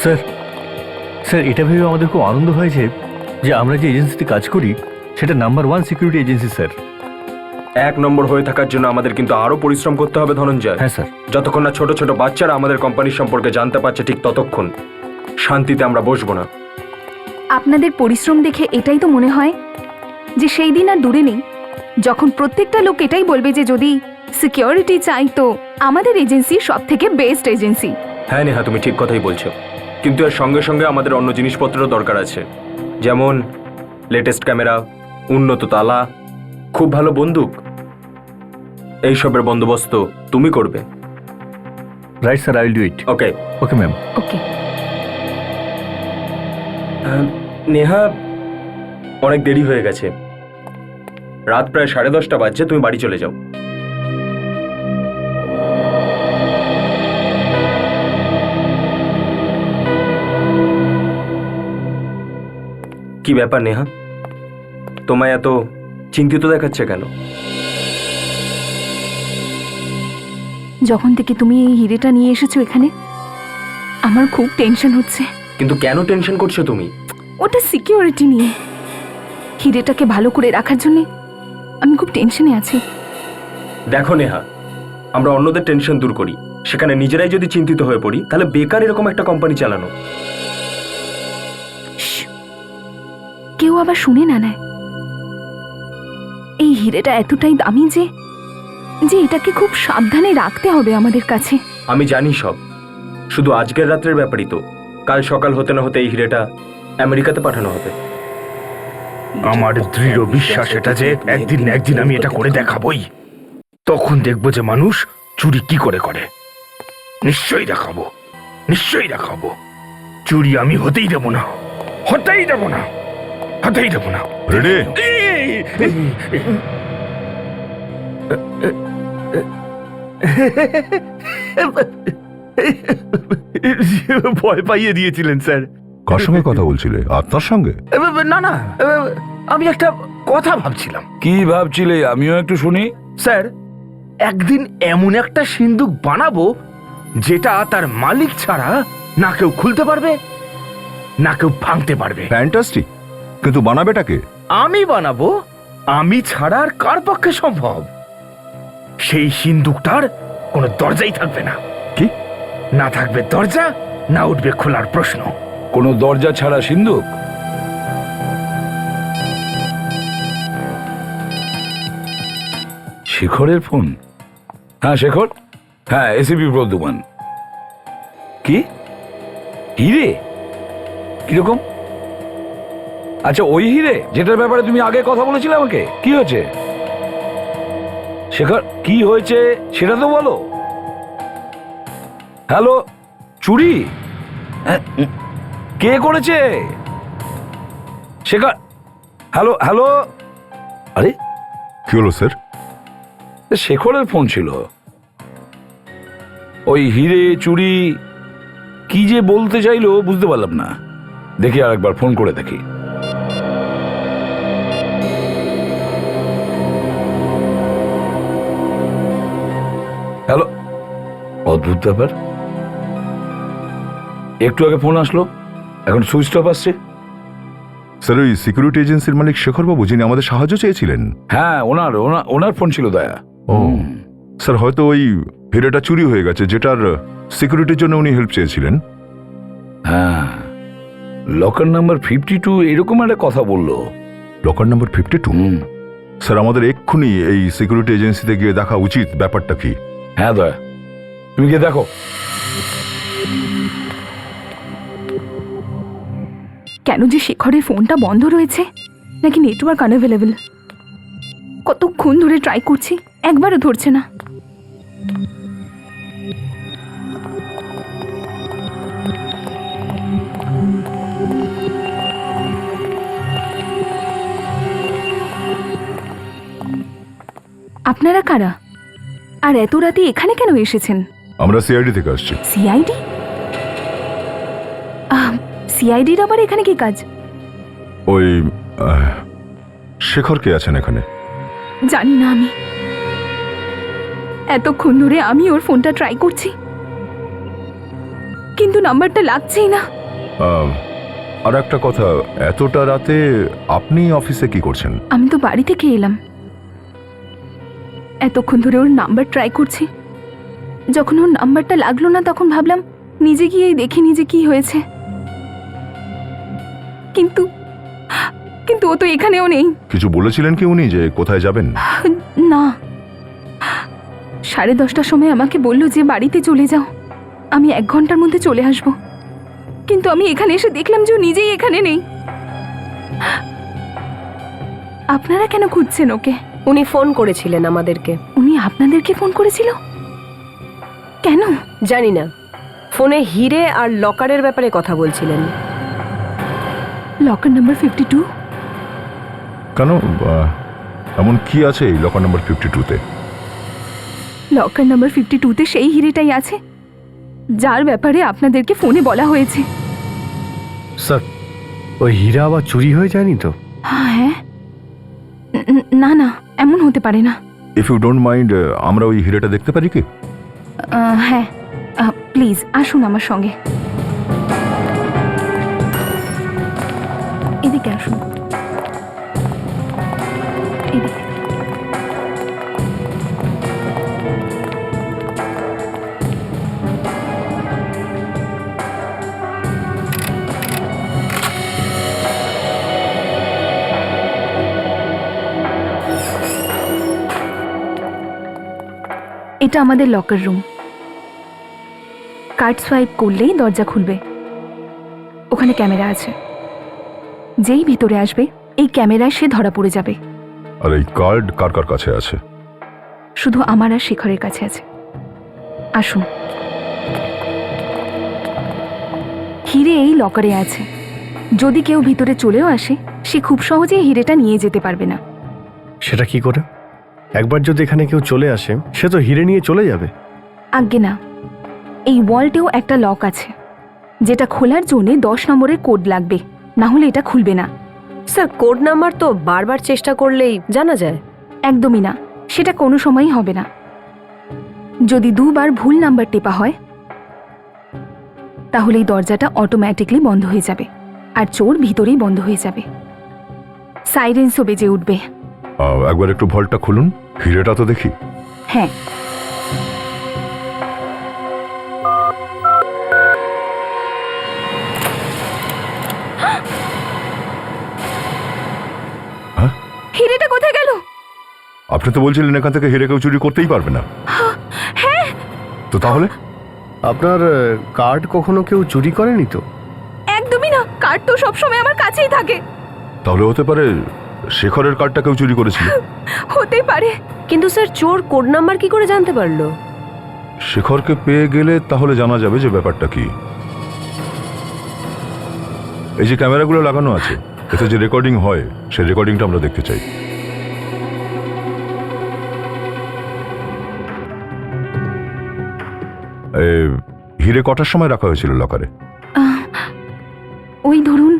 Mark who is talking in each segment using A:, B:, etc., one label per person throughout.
A: Sir sir এটা ভেবে আমাদের খুব আনন্দ হয়েছে যে আমরা যে এজেন্সিতে কাজ করি সেটা নাম্বার 1 সিকিউরিটি এজেন্সি স্যার।
B: 1 নম্বর হয়ে থাকার জন্য আমাদের কিন্তু আরো পরিশ্রম করতে হবে ধনঞ্জয়।
A: হ্যাঁ স্যার।
B: যতক্ষণ না ছোট ছোট বাচ্চারা আমাদের কোম্পানির সম্পর্কে জানতে পারছে ঠিক ততক্ষণ শান্তিতে আমরা বসবো না।
C: আপনাদের পরিশ্রম দেখে এটাই তো মনে হয় যে সেই দিন আর দূরে নেই যখন প্রত্যেকটা লোক এটাই বলবে যে যদি সিকিউরিটি চাই তো আমাদের এজেন্সি সব থেকে বেস্ট এজেন্সি।
B: হ্যাঁ নেহা, তুমি ঠিক কথাই বলছো, কিন্তু এর সঙ্গে সঙ্গে আমাদের অন্য জিনিসপত্রেরও দরকার আছে, যেমন লেটেস্ট ক্যামেরা, উন্নত তালা, খুব ভালো বন্দুক। এইসবের বন্দোবস্ত তুমি করবে।
A: Right sir, I will do it.
B: Okay
A: okay ma'am.
C: Okay.
B: Neha, অনেক দেরি হয়ে গেছে, রাত প্রায় 10:30 বাজছে, তুমি বাড়ি চলে যাও। কি ব্যাপার নেহা, তোমায় এত চিন্তিত দেখাচ্ছে কেন?
C: যখন থেকে তুমি এই হিরেটা নিয়ে এসেছো এখানে আমার খুব টেনশন হচ্ছে।
B: কিন্তু কেন টেনশন করছো তুমি?
C: ওটা সিকিউরিটি নিয়ে, হিরেটাকে ভালো করে রাখার জন্য আমি খুব টেনশনে আছি।
B: দেখো নেহা, আমরা অন্যদের টেনশন দূর করি, সেখানে নিজেরাই যদি চিন্তিত হয়ে পড়ি তাহলে বেকার এরকম একটা কোম্পানি চালানো।
C: কেউ আবার শুনে না নেয়। এই হিরেটা এতটাই দামি যে যে এটাকে খুব সাবধানে রাখতে হবে আমাদের কাছে।
B: আমি জানি সব, শুধু আজকের রাত্রের ব্যাপারই তো, কাল সকাল হতে না হতে এই হিরেটা আমেরিকাতে পাঠানো হবে।
D: আমার দৃঢ় বিশ্বাস এটা যে একদিন না একদিন আমি এটা করে দেখাবই। তখন দেখবো যে মানুষ চুরি কি করে করে। নিশ্চয়ই দেখাবো, নিশ্চয়ই দেখাবো। চুরি আমি হতেই দেব না, হতেই দেব না, হতেই দেব না।
E: রেডি?
D: ভয় পাইয়ে দিয়েছিলেন স্যার।
E: কার সঙ্গে কথা বলছিলে? আত্মার সঙ্গে?
D: না না, আমি একটা কথা ভাবছিলাম।
F: কি ভাবছিলে আমিও একটু শুনি।
D: স্যার, একদিন এমন একটা সিন্দুক বানাবো যেটা তার মালিক ছাড়া না কেউ খুলতে পারবে না কেউ ভাঙতে পারবে।
E: ফ্যান্টাস্টিক, কিন্তু বানাবেটাকে?
D: আমি বানাবো, আমি ছাড়া আর কার পক্ষে সম্ভব? সেই সিন্দুকটার কোনো দরজাই থাকবে না।
E: কি?
D: না থাকবে দরজা, না উঠবে খোলার প্রশ্ন।
F: কোনো দরজা ছাড়া সিন্ধুক? শেখরের ফোন? হ্যাঁ শেখর, হ্যাঁ এসিপি প্রদ্যুমান। কি হিরে? কিরকম? আচ্ছা ওই হিরে যেটার ব্যাপারে তুমি আগে কথা বলেছিলে আমাকে, কি হয়েছে? শেখর কি হয়েছে সেটা তো বলো। হ্যালো, চুরি? কে করেছে? Shekhar, hello hello. আরে
E: কি হলো স্যার?
F: শেখরের ফোন ছিল। ওই হিরে চুরি কি যে বলতে চাইলো বুঝতে পারলাম না। দেখি আরেকবার ফোন করে দেখি। হ্যালো, অদ্ভুত ব্যাপার, একটু আগে ফোন আসলো, এখন সুইচ অফ আসছে।
E: স্যার, ওই সিকিউরিটি এজেন্সির মালিক শেখরবাবু যিনি আমাদের সাহায্য চেয়েছিলেন?
F: হ্যাঁ ওনার ফোন ছিল দয়া।
E: ও স্যার, হয়তো ওই হিরেটা চুরি হয়ে গেছে যেটার সিকিউরিটির জন্য উনি হেল্প চেয়েছিলেন।
F: হ্যাঁ, লকার নাম্বার 52 এরকম একটা কথা বললো।
E: Locker number 52? স্যার, আমাদের এক্ষুনি এই সিকিউরিটি এজেন্সিতে গিয়ে দেখা উচিত ব্যাপারটা কি।
F: হ্যাঁ দয়া, তুমি গিয়ে দেখো।
C: কেন যে শেখরের ফোনটা বন্ধ রয়েছে, নাকি নেটওয়ার্ক আনঅ্যাভেলেবল? কতক্ষণ ধরে ট্রাই করছি, একবারও ধরছে না। আপনারা কারা? আর এত রাতে এখানে কেন এসেছেন?
E: আমরা সিআইডি থেকে আসছি।
C: সিআইডি? সিআইডির আবার এখানে কি কাজ?
E: ওই শেখর কে আছেন এখানে?
C: জানি না আমি। এতক্ষণ ধরে আমি ওর ফোনটা ট্রাই করছি, কিন্তু নাম্বারটা লাগছেই না।
E: আর একটা কথা, এতটা রাতে আপনি অফিসে কি করছেন?
C: আমি তো বাড়ি থেকে এলাম, এতক্ষণ ধরে ওর নাম্বার ট্রাই করছি। যখন ওর নাম্বারটা লাগলো না তখন ভাবলাম নিজে গিয়েই দেখি নিজে কি হয়েছে, কিন্তু কিন্তু ও তো এখানেও নেই।
E: কিছু বলেছিলেন কি উনি যে কোথায় যাবেন?
C: না, 10:30টার সময় আমাকে বলল যে বাড়িতে চলে যাও, আমি 1 ঘন্টার মধ্যে চলে আসব। কিন্তু আমি এখানে এসে দেখলাম যে ও নিজেই এখানে নেই। আপনারা কেন খুঁজছেন ওকে?
G: উনি ফোন করেছিলেন আমাদেরকে।
C: উনি আপনাদেরকে ফোন করেছিল? কেন?
G: জানি না, ফোনে হিরে আর লকারের ব্যাপারে কথা বলছিলেন।
C: Locker number 52?
E: কেন, এমন কি আছে এই লকার নাম্বার 52-তে?
C: লকার নাম্বার 52-তে সেই হিরেটাই আছে যার ব্যাপারে আপনাদেরকে ফোনে বলা হয়েছে।
A: স্যার, ওই হীরা আবার চুরি হয়ে যায়নি তো?
C: হ্যাঁ, না না, এমন হতে পারে না।
E: ইফ ইউ ডোন্ট মাইন্ড, আমরা ওই হিরেটা দেখতে পারি কি?
C: হ্যাঁ, প্লিজ আসুন আমার সঙ্গে। এদিকে আসুন, এদিকে। এটা আমাদের লকার রুম। কার্ড সোয়াইপ করলেই দরজা খুলবে। ওখানে ক্যামেরা আছে, যেই ভিতরে আসবে এই ক্যামেরায় সে ধরা পড়ে যাবে।
E: আর এই কার্ড কার কার কাছে আছে?
C: শুধু আমার আর শেখরের কাছে আছে। আসুন। হিরে এই লকারে আছে। যদি কেউ ভিতরে চলেও আসে, সে খুব সহজেই হিরেটা নিয়ে যেতে পারবে না।
A: সেটা কি করে? একবার যদি এখানে কেউ চলে আসে, সে তো হিরে নিয়ে চলে যাবে।
C: আজ্ঞে না, এই ওয়ালটেও একটা লক আছে, যেটা খোলার জন্য 10 নম্বরের কোড লাগবে, না হলে এটা খুলবে না।
G: স্যার, কোড নাম্বার তো বারবার চেষ্টা করলেই জানা যায়।
C: একদমই না, সেটা কোনো সময়ই হবে না। যদি 2 বার ভুল নাম্বার টেপা হয় তাহলে এই দরজাটা অটোমেটিকলি বন্ধ হয়ে যাবে, আর চোর ভিতরেই বন্ধ হয়ে যাবে। সাইরেন্সও বেজে উঠবে।
E: একবার একটু ভল্টটা খুলুন, হিরেটা তো দেখি।
C: হ্যাঁ,
E: হ্যাঁ?
C: হিরেটা কোথায় গেল?
E: আপনি তো বলছিলেন এখান থেকে হিরে কেউ চুরি করতেই পারবে না।
C: হ্যাঁ,
E: তো তাহলে
A: আপনার কার্ড কখনো কেউ চুরি করেনি তো?
C: একদমই না, কার্ড তো সবসময় আমার কাছেই থাকে।
E: তাহলে হতে পারে শেখরের কার্ডটা কেউ চুরি করেছিল।
C: হতেই পারে।
G: কিন্তু স্যার, চোর কোড নাম্বার কি করে জানতে পারলো?
E: শেখরকে পেয়ে গেলে তাহলে জানা যাবে যে ব্যাপারটা কি। এই যে ক্যামেরাগুলো লাগানো আছে, এতে যে রেকর্ডিং হয় সেই রেকর্ডিংটা আমরা দেখতে চাই। হিরে কটার সময় রাখা হয়েছিল লকারে?
C: ওই ধরুন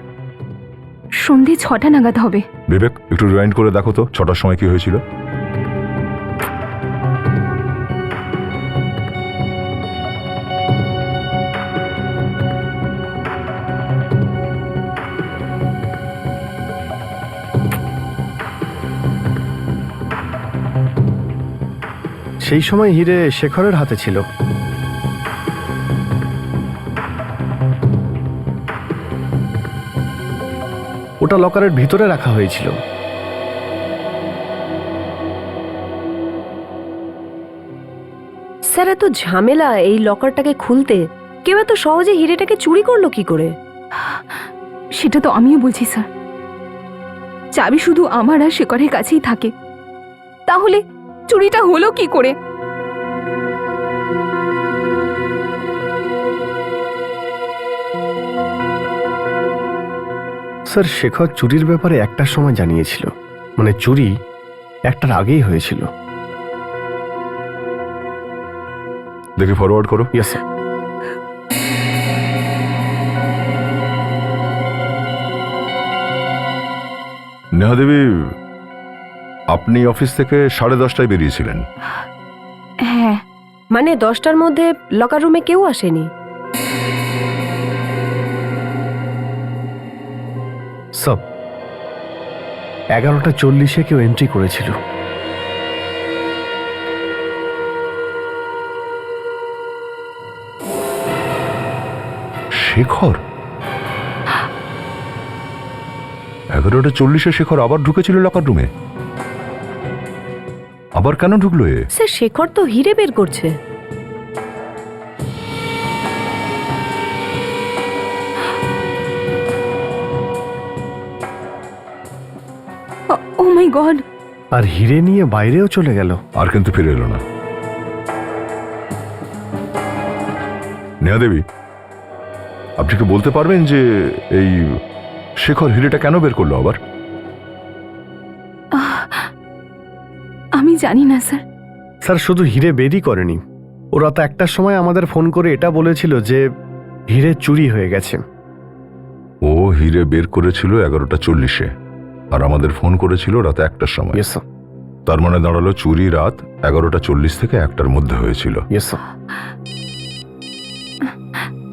C: সন্ধে 6টা নাগাদ হবে।
E: বিবেক, একটু রিওয়াইন্ড করে দেখো তো 6টার সময় কি হয়েছিল।
A: সেই সময় হিরে শেখরের হাতে ছিল। ওটা লকারের ভিতরে রাখা হয়েছিল।
G: স্যার, এত ঝামেলা এই লকারটাকে খুলতে, কেউ এত সহজে হিরেটাকে চুরি করলো কি করে?
C: সেটা তো আমিও বলছি স্যার। চাবি শুধু আমার আর শেখরের কাছেই থাকে, তাহলে চুরিটা হলো কি করে?
A: স্যার, শেখর চুরির ব্যাপারে একটার সময় জানিয়েছিল, মানে চুরি একটার আগেই হয়েছিল।
E: দেখে ফরওয়ার্ড করো।
A: Yes sir.
E: নেহা দেবী, আপনি অফিস থেকে 10:30টায় বেরিয়েছিলেন।
C: হ্যাঁ,
G: মানে 10টার মধ্যে লকার রুমে কেউ আসেনি?
H: সব 11:40 কেউ এন্ট্রি করেছিল।
E: শেখর 11:40 শেখর আবার ঢুকেছিল লকার রুমে। আবার কেন ঢুকলো এ?
G: স্যার শেখর তো হিরে বের করছে।
C: ও মাই গড,
H: আর হিরে নিয়ে বাইরেও চলে গেল।
E: আর কিন্তু ফিরে এলো না। নেহা দেবী, আপনি কি বলতে পারবেন যে এই শেখর হিরেটা কেন বের করলো আবার?
C: আমি জানি না স্যার।
H: স্যার শুধু হিরে বেরই করেনি, ও রাত 1টার সময় আমাদের ফোন করে এটা বলেছিল যে হিরে চুরি হয়ে গেছে।
E: ও হিরে বের করেছিল 11:40 আর আমাদের ফোন করেছিল রাত 1টার সময়।
H: ইয়েস স্যার,
E: তার মানে দাঁড়ালো চুরি রাত 11:40 থেকে 1টার মধ্যে হয়েছিল।
H: Yes sir.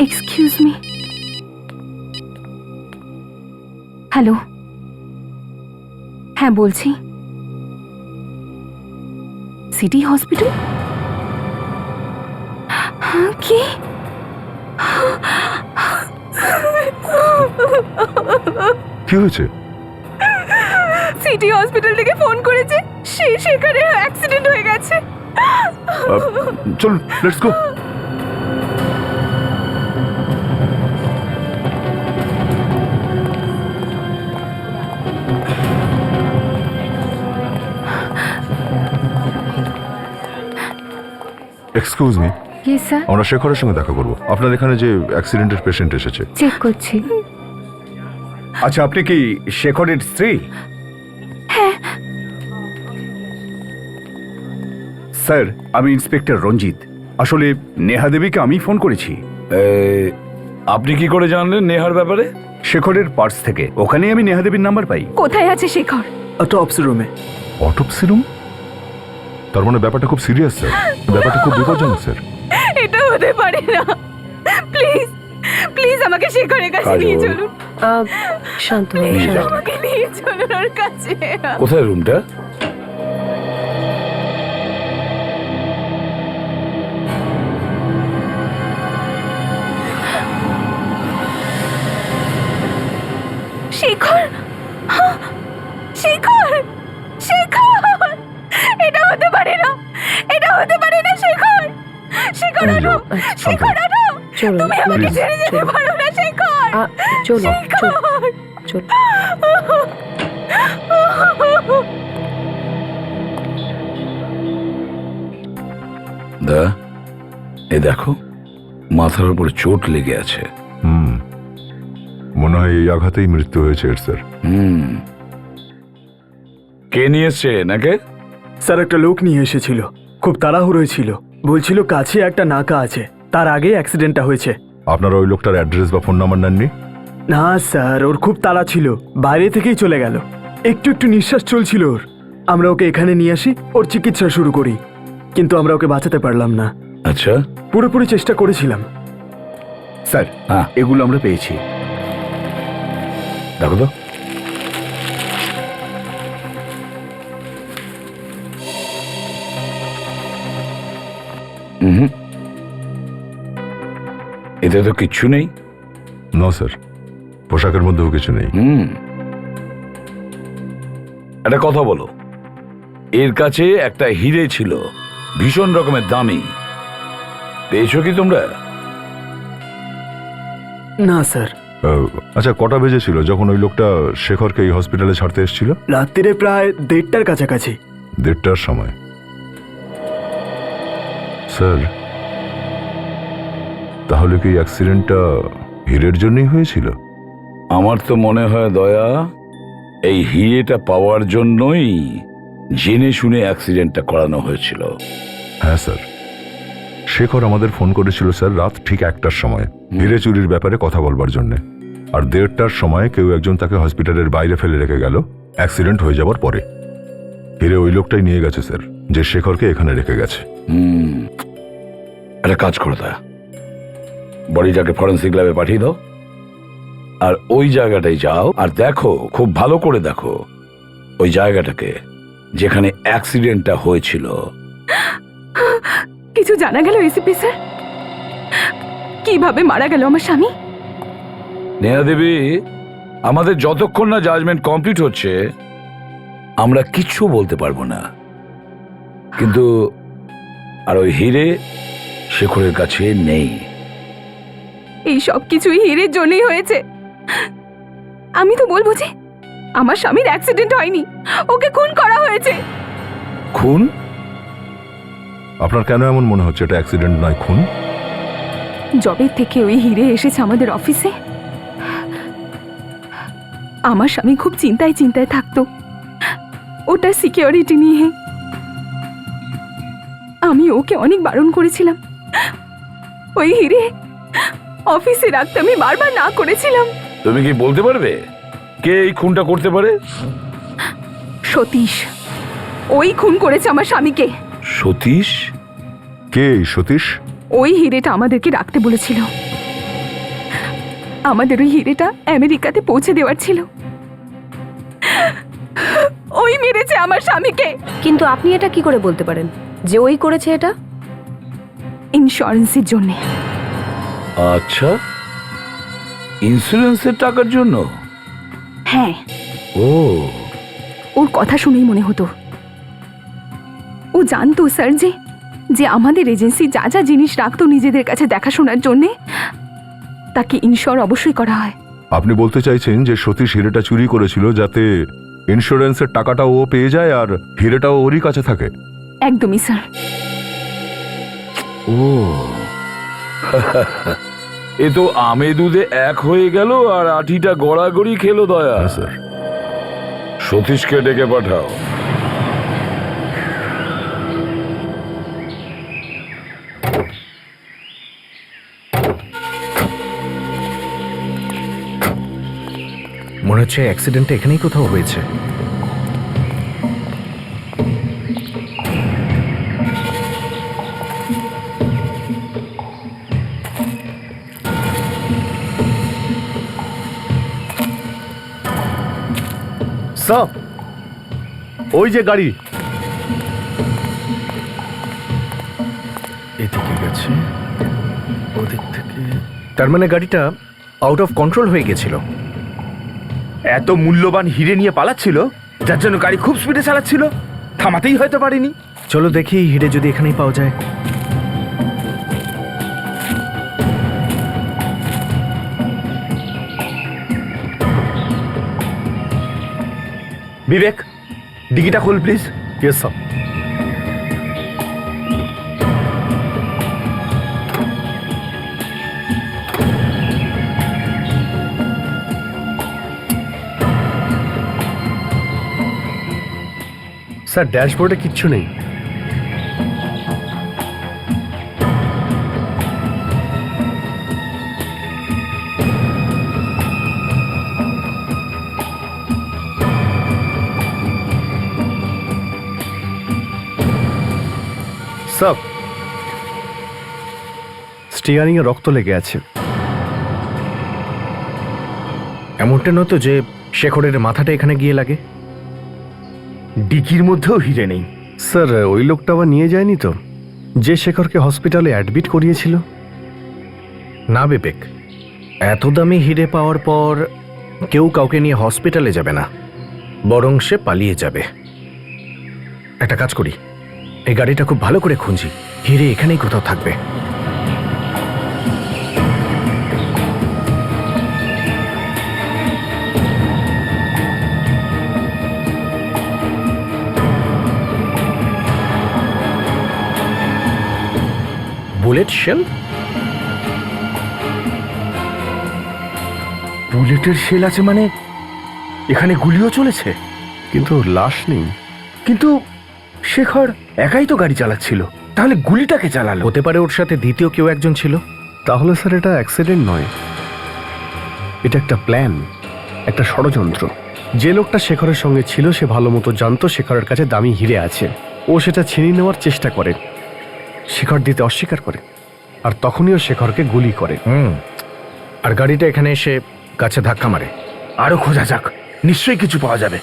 C: Excuse me. Hello, হ্যাঁ বলছি। City hospital? কি?
E: কি হয়েছে?
C: সিটি হসপিটাল থেকে ফোন করেছে, সেখানে অ্যাক্সিডেন্ট হয়ে গেছে।
E: চল, let's go. Excuse me,
C: yes sir,
E: আমরা শেখরের সঙ্গে দেখা করব। আপনার এখানে যে অ্যাক্সিডেন্টের পেশেন্ট এসেছে।
C: চেক করছি।
A: আচ্ছা, আপনি কি শেখরের স্ত্রী? স্যার, আমি ইন্সপেক্টর রঞ্জিত। আসলে নেহা দেবীকে আমি ফোন করেছি
F: আপনি কি করে জানলেন নেহার ব্যাপারে?
A: শেখরের পার্স থেকে। ওখানেই আমি নেহা দেবীর নাম্বার পাই।
C: কোথায় আছে শেখর?
B: অটোপসি রুমে।
E: Autopsy room? তার মানে ব্যাপারটা খুব সিরিয়াস স্যার, ব্যাপারটা খুব বিপজ্জনক স্যার।
C: এটা হতে পারে না। প্লিজ প্লিজ আমাকে শেখরের কাছে
F: কাজল।
C: নিয়ে চলুন।
G: শান্ত হও,
F: নিয়ে
G: শান্ত
F: যাও।
G: হও।
C: আমাকে নিয়ে চলুন ওর কাছে।
F: কোথায় রুমটা?
C: শেখর, শেখর, শেখর, এটা হতে পারে না, এটা হতে পারে না। শেখর, শেখর আনো, শেখর আনো।
G: চলো,
C: তুমি আমাকে
G: please,
C: ছেড়ে যেতে
G: চলো।
C: পারো না শেখর।
G: চলো, চলো,
C: শেখর।
G: চলো।
F: দা, এ দেখো, মাথার উপরে চোট লেগে আছে।
E: হুম, মনে হয় এই আঘাতেই মৃত্যু হয়েছে এর স্যার।
F: কে নিয়ে এসছে নাকি?
B: স্যার, একটা লোক নিয়ে এসেছিল, খুব তাড়াহুড়োয় ছিল, বলছিল কাছে একটা নাকা আছে, তার আগেই অ্যাক্সিডেন্টটা হয়েছে।
E: আপনারা ওই লোকটার অ্যাড্রেস বা ফোন নাম্বার নেননি?
B: না স্যার, ওর খুব তাড়া ছিল, বাইরে থেকেই চলে গেল। একটু একটু নিঃশ্বাস চলছিল ওর। আমরা ওকে এখানে নিয়ে আসি, ওর চিকিৎসা শুরু করি, কিন্তু আমরা ওকে বাঁচাতে পারলাম না।
F: আচ্ছা,
B: পুরোপুরি চেষ্টা করেছিলাম।
A: স্যার,
F: হ্যাঁ।
A: এগুলো আমরা পেয়েছি।
F: দেখো তো। হুম, এতে তো কিচ্ছু নেই।
E: না স্যার, পোশাকের মধ্যেও কিছু নেই।
F: একটা কথা বলো, এর কাছে একটা হিরে ছিল, ভীষণ রকমের দামি, পেয়েছো কি তোমরা?
B: না স্যার,
E: আচ্ছা, কটা বেজেছিল যখন ওই লোকটা শেখরকে এই হসপিটালে ছাড়তে এসেছিল?
B: রাত্রিরে প্রায় 1:30টার কাছাকাছি।
E: 1:30টার সময়। স্যার, তাহলে কি অ্যাক্সিডেন্টটা হিরের জন্যই হয়েছিল?
F: আমার তো মনে হয় দয়া, এই হিরেটা পাওয়ার জন্যই জেনে শুনে অ্যাক্সিডেন্টটা করানো হয়েছিল।
E: হ্যাঁ স্যার, শেখর আমাদের ফোন করেছিল স্যার রাত ঠিক 1টার সময় হিরে চুরির ব্যাপারে কথা বলবার জন্য। আর 1:30টার সময় কেউ একজন তাকে হসপিটালের বাইরে ফেলে রেখে গেল অ্যাক্সিডেন্ট হয়ে যাবার পরে। হিরে ওই লোকটাই নিয়ে গেছে স্যার, যে শেখরকে এখানে রেখে গেছে।
F: একটা কাজ করো দা, বডিটাকে ফরেন্সিক ল্যাবে পাঠিয়ে দাও, আর ওই জায়গাটায় যাও আর দেখো, খুব ভালো করে দেখো ওই জায়গাটাকে যেখানে অ্যাক্সিডেন্টটা হয়েছিল।
C: কিছু জানা গেল এসিপি স্যার? কিভাবে মারা গেল আমার স্বামী?
F: নেহা দেবী, আমাদের যতক্ষণ না জাজমেন্ট কমপ্লিট হচ্ছে আমরা কিচ্ছু বলতে পারবো না। কিন্তু আর ওই হিরে শেখরের কাছে নেই।
C: এই সব কিছুই হিরের জন্যই হয়েছে। আমি তো বলবো যে আমার স্বামীর অ্যাক্সিডেন্ট হয়নি, ওকে খুন করা হয়েছে।
F: খুন?
E: আপনার কেন এমন মনে হচ্ছে এটা অ্যাক্সিডেন্ট নয়, খুন?
C: জবের থেকে ওই হিরে এসেছে আমাদের অফিসে, আমার স্বামী খুব চিন্তায় চিন্তায় থাকতো ওটার সিকিউরিটি নিয়ে। আমি ওকে অনেক বারণ করেছিলাম ওই হিরে অফিসে রাখতে, আমি বারবার না করেছিলাম।
F: তুমি কি বলতে পারবে কে এই খুনটা করতে পারে?
C: সতীশ, ওই খুন করেছে আমার স্বামীকে।
F: সতীশ?
E: কে এই সতীশ?
C: ওই হিরেটা আমাদেরকে রাখতে বলেছিল, আমাদের ওই হিরেটা আমেরিকাতে পৌঁছে দেওয়ার ছিল। ওই মেরেছে আমার স্বামীকে।
G: কিন্তু আপনি এটা কি করে বলতে পারেন যে ওই করেছে এটা?
C: ইন্স্যুরেন্সের জন্য।
F: আচ্ছা, ইন্স্যুরেন্সের টাকার জন্য?
C: হ্যাঁ,
F: ও,
C: ওর কথা শুনেই মনে হতো ও জানতো স্যার যে আমাদের এজেন্সি যা যা জিনিস রাখতো নিজেদের কাছে দেখাশোনার জন্যে তাকে ইনশোর অবশ্যই করা হয়।
E: আপনি বলতে চাইছেন যে সতীশ হিরেটা চুরি করেছিল যাতে ইন্স্যুরেন্সের টাকাটাও ও পেয়ে যায় আর হিরেটাও ওরই কাছে থাকে?
C: একদমই স্যার।
F: ও এ তো আমে দুধে এক হয়ে গেল আর আঠিটা গড়াগড়ি খেলো দয়া।
E: হ্যাঁ স্যার।
F: সতীশকে ডেকে পাঠাও।
H: মনে হচ্ছে অ্যাক্সিডেন্টটা এখানেই কোথাও হয়েছে। স্যার, ওই যে গাড়ি এদিকে গেছে, ওদিক থেকে। তার মানে গাড়িটা আউট অফ কন্ট্রোল হয়ে গেছিল।
D: এত মূল্যবান হিরে নিয়ে পালাচ্ছিল যার জন্য গাড়ি খুব স্পিডে চালাচ্ছিল, থামাতেই হয়তো পারিনি।
H: চলো দেখি হিরে যদি এখানেই পাওয়া যায়।
D: বিবেক, ডিকিটা খোল প্লিজ।
H: Yes sir. স্যার, ড্যাশবোর্ডে কিচ্ছু নেই। স্যার, স্টিয়ারিং এ রক্ত লেগে আছে। এমনটা নতো যে শেখরের মাথাটা এখানে গিয়ে লাগে।
D: ডিকির মধ্যেও হিরে নেই।
H: স্যার, ওই লোকটা আবার নিয়ে যায়নি তো, যে শেখরকে হসপিটালে অ্যাডমিট করিয়েছিল? না বিবেক, এত দামি হিরে পাওয়ার পর কেউ কাউকে নিয়ে হসপিটালে যাবে না, বরং সে পালিয়ে যাবে। একটা কাজ করি, এই গাড়িটা খুব ভালো করে খুঁজি, হিরে এখানেই কোথাও থাকবে। Bullet shell?
D: বুলেটের শেল আছে মানে এখানে গুলিও চলেছে?
H: কিন্তু লাশ নেই।
D: কিন্তু শেখর একাই তো গাড়ি চালাচ্ছিল, তাহলে গুলিটাকে চালালো?
H: হতে পারে ওর সাথে দ্বিতীয় কেউ একজন ছিল। তাহলে স্যার এটা অ্যাক্সিডেন্ট নয়, এটা একটা প্ল্যান, একটা ষড়যন্ত্র। যে লোকটা শেখরের সঙ্গে ছিল সে ভালো মতো জানতো শেখরের কাছে দামি হিরে আছে। ও সেটা ছিনিয়ে নেওয়ার চেষ্টা করে, শেখর দিতে অস্বীকার করে, আর তখনই ও শেখরকে গুলি করে। আর গাড়িটা এখানে এসে গাছে ধাক্কা মারে।
D: আরো খোঁজা যাক, নিশ্চয়ই কিছু পাওয়া যাবে।